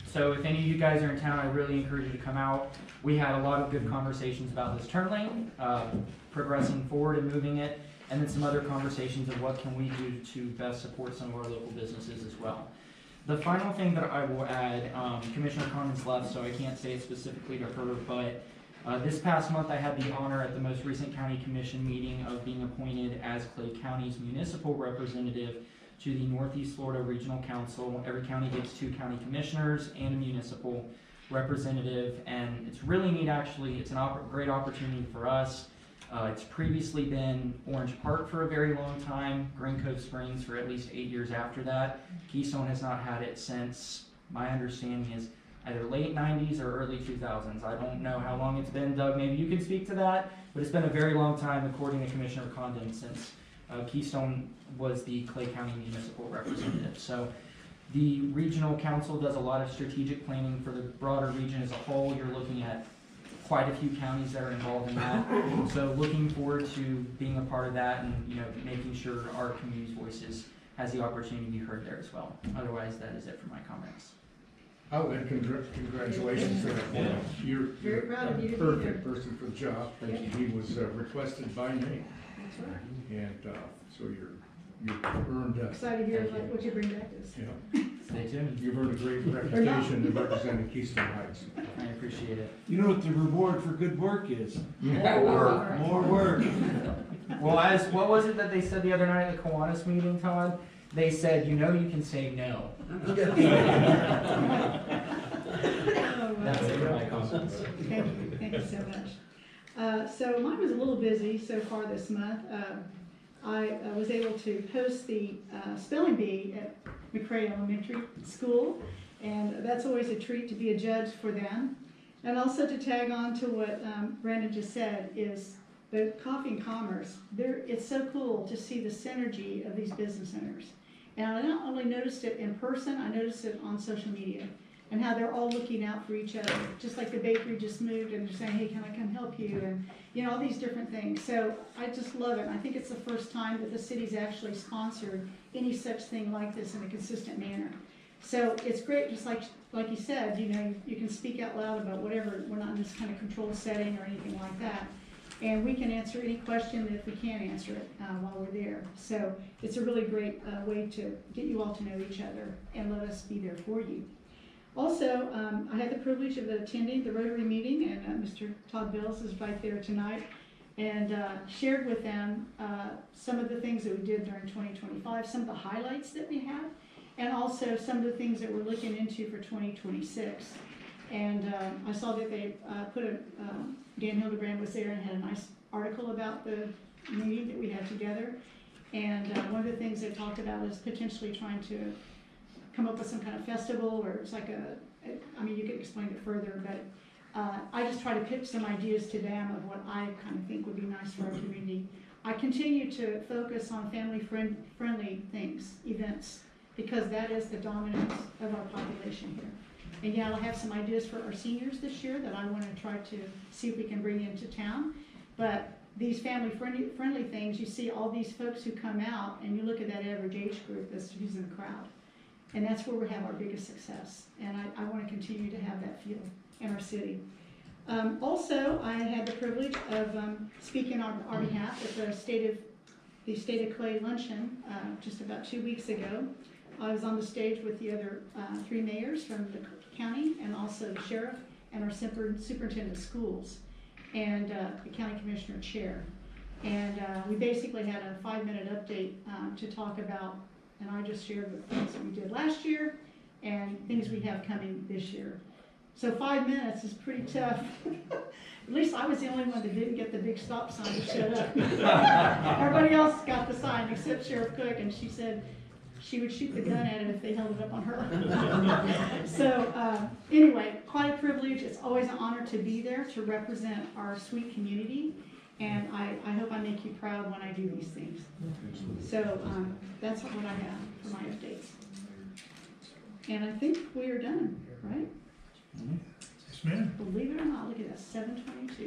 So if any of you guys are in town, I really encourage you to come out. We had a lot of good conversations about this turn lane, progressing forward and moving it, and then some other conversations of what can we do to best support some of our local businesses as well. The final thing that I will add, Commissioner Carmen's left, so I can't say it specifically to her, but this past month I had the honor at the most recent county commission meeting of being appointed as Clay County's municipal representative to the Northeast Florida Regional Council. Every county gets 2 county commissioners and a municipal representative, and it's really neat actually. It's a great opportunity for us. It's previously been Orange Park for a very long time, Green Cove Springs for at least 8 years after that. Keystone has not had it since, my understanding is, either late 90s or early 2000s. I don't know how long it's been. Doug, maybe you can speak to that, but it's been a very long time, according to Commissioner Condon, since Keystone was the Clay County municipal representative. So the regional council does a lot of strategic planning for the broader region as a whole. You're looking at quite a few counties that are involved in that. So looking forward to being a part of that and making sure our community's voices has the opportunity to be heard there as well. Otherwise, that is it for my comments. Oh, and congratulations to that. You're Very proud of you to be perfect here. person for the job. Yeah. He was requested by me, That's right. and so you've earned Excited to hear what you bring back to us. Stay tuned. You've earned a great reputation in representing Keystone Heights. I appreciate it. You know what the reward for good work is? More work. More work. Well, what was it that they said the other night at the Kiwanis meeting, Todd? They said, you can say no. That's it for my comments. Thank you so much. So mine was a little busy so far this month. I was able to host the spelling bee at McRae Elementary School, and that's always a treat to be a judge for them. And also to tag on to what Brandon just said is the Coffee and Commerce. It's so cool to see the synergy of these business owners. And I not only noticed it in person, I noticed it on social media and how they're all looking out for each other. Just like the bakery just moved and they're saying, hey, can I come help you? And all these different things. So I just love it. I think it's the first time that the city's actually sponsored any such thing like this in a consistent manner. So it's great, just like you said, you can speak out loud about whatever. We're not in this kind of control setting or anything like that. And we can answer any question if we can't answer it while we're there. So it's a really great way to get you all to know each other and let us be there for you. Also, I had the privilege of attending the Rotary meeting, and Mr. Todd Bills is right there tonight, and shared with them some of the things that we did during 2025, some of the highlights that we had, and also some of the things that we're looking into for 2026. And I saw that they Dan Hildebrand was there and had a nice article about the meeting that we had together. And one of the things they talked about is potentially trying to come up with some kind of festival, or it's like you could explain it further, but I just try to pitch some ideas to them of what I kind of think would be nice for our community. I continue to focus on family-friendly things, events, because that is the dominance of our population here. And yeah, I'll have some ideas for our seniors this year that I want to try to see if we can bring into town. But these family-friendly things, you see all these folks who come out, and you look at that average age group that's who's in the crowd. And that's where we have our biggest success. And I want to continue to have that feel in our city. Also, I had the privilege of speaking on our behalf at the State of Clay luncheon just about 2 weeks ago. I was on the stage with the other 3 mayors from the county, and also the sheriff and our superintendent of schools, and the county commissioner chair. And we basically had a 5-minute update to talk about, and I just shared the things that we did last year and things we have coming this year. So 5 minutes is pretty tough. At least I was the only one that didn't get the big stop sign that showed up. Everybody else got the sign except Sheriff Cook, and she said she would shoot the gun at it if they held it up on her. So anyway, quite a privilege. It's always an honor to be there to represent our sweet community. And I hope I make you proud when I do these things. So that's what I have for my updates. And I think we are done, right? Yes, ma'am. Believe it or not, look at that, 7:22.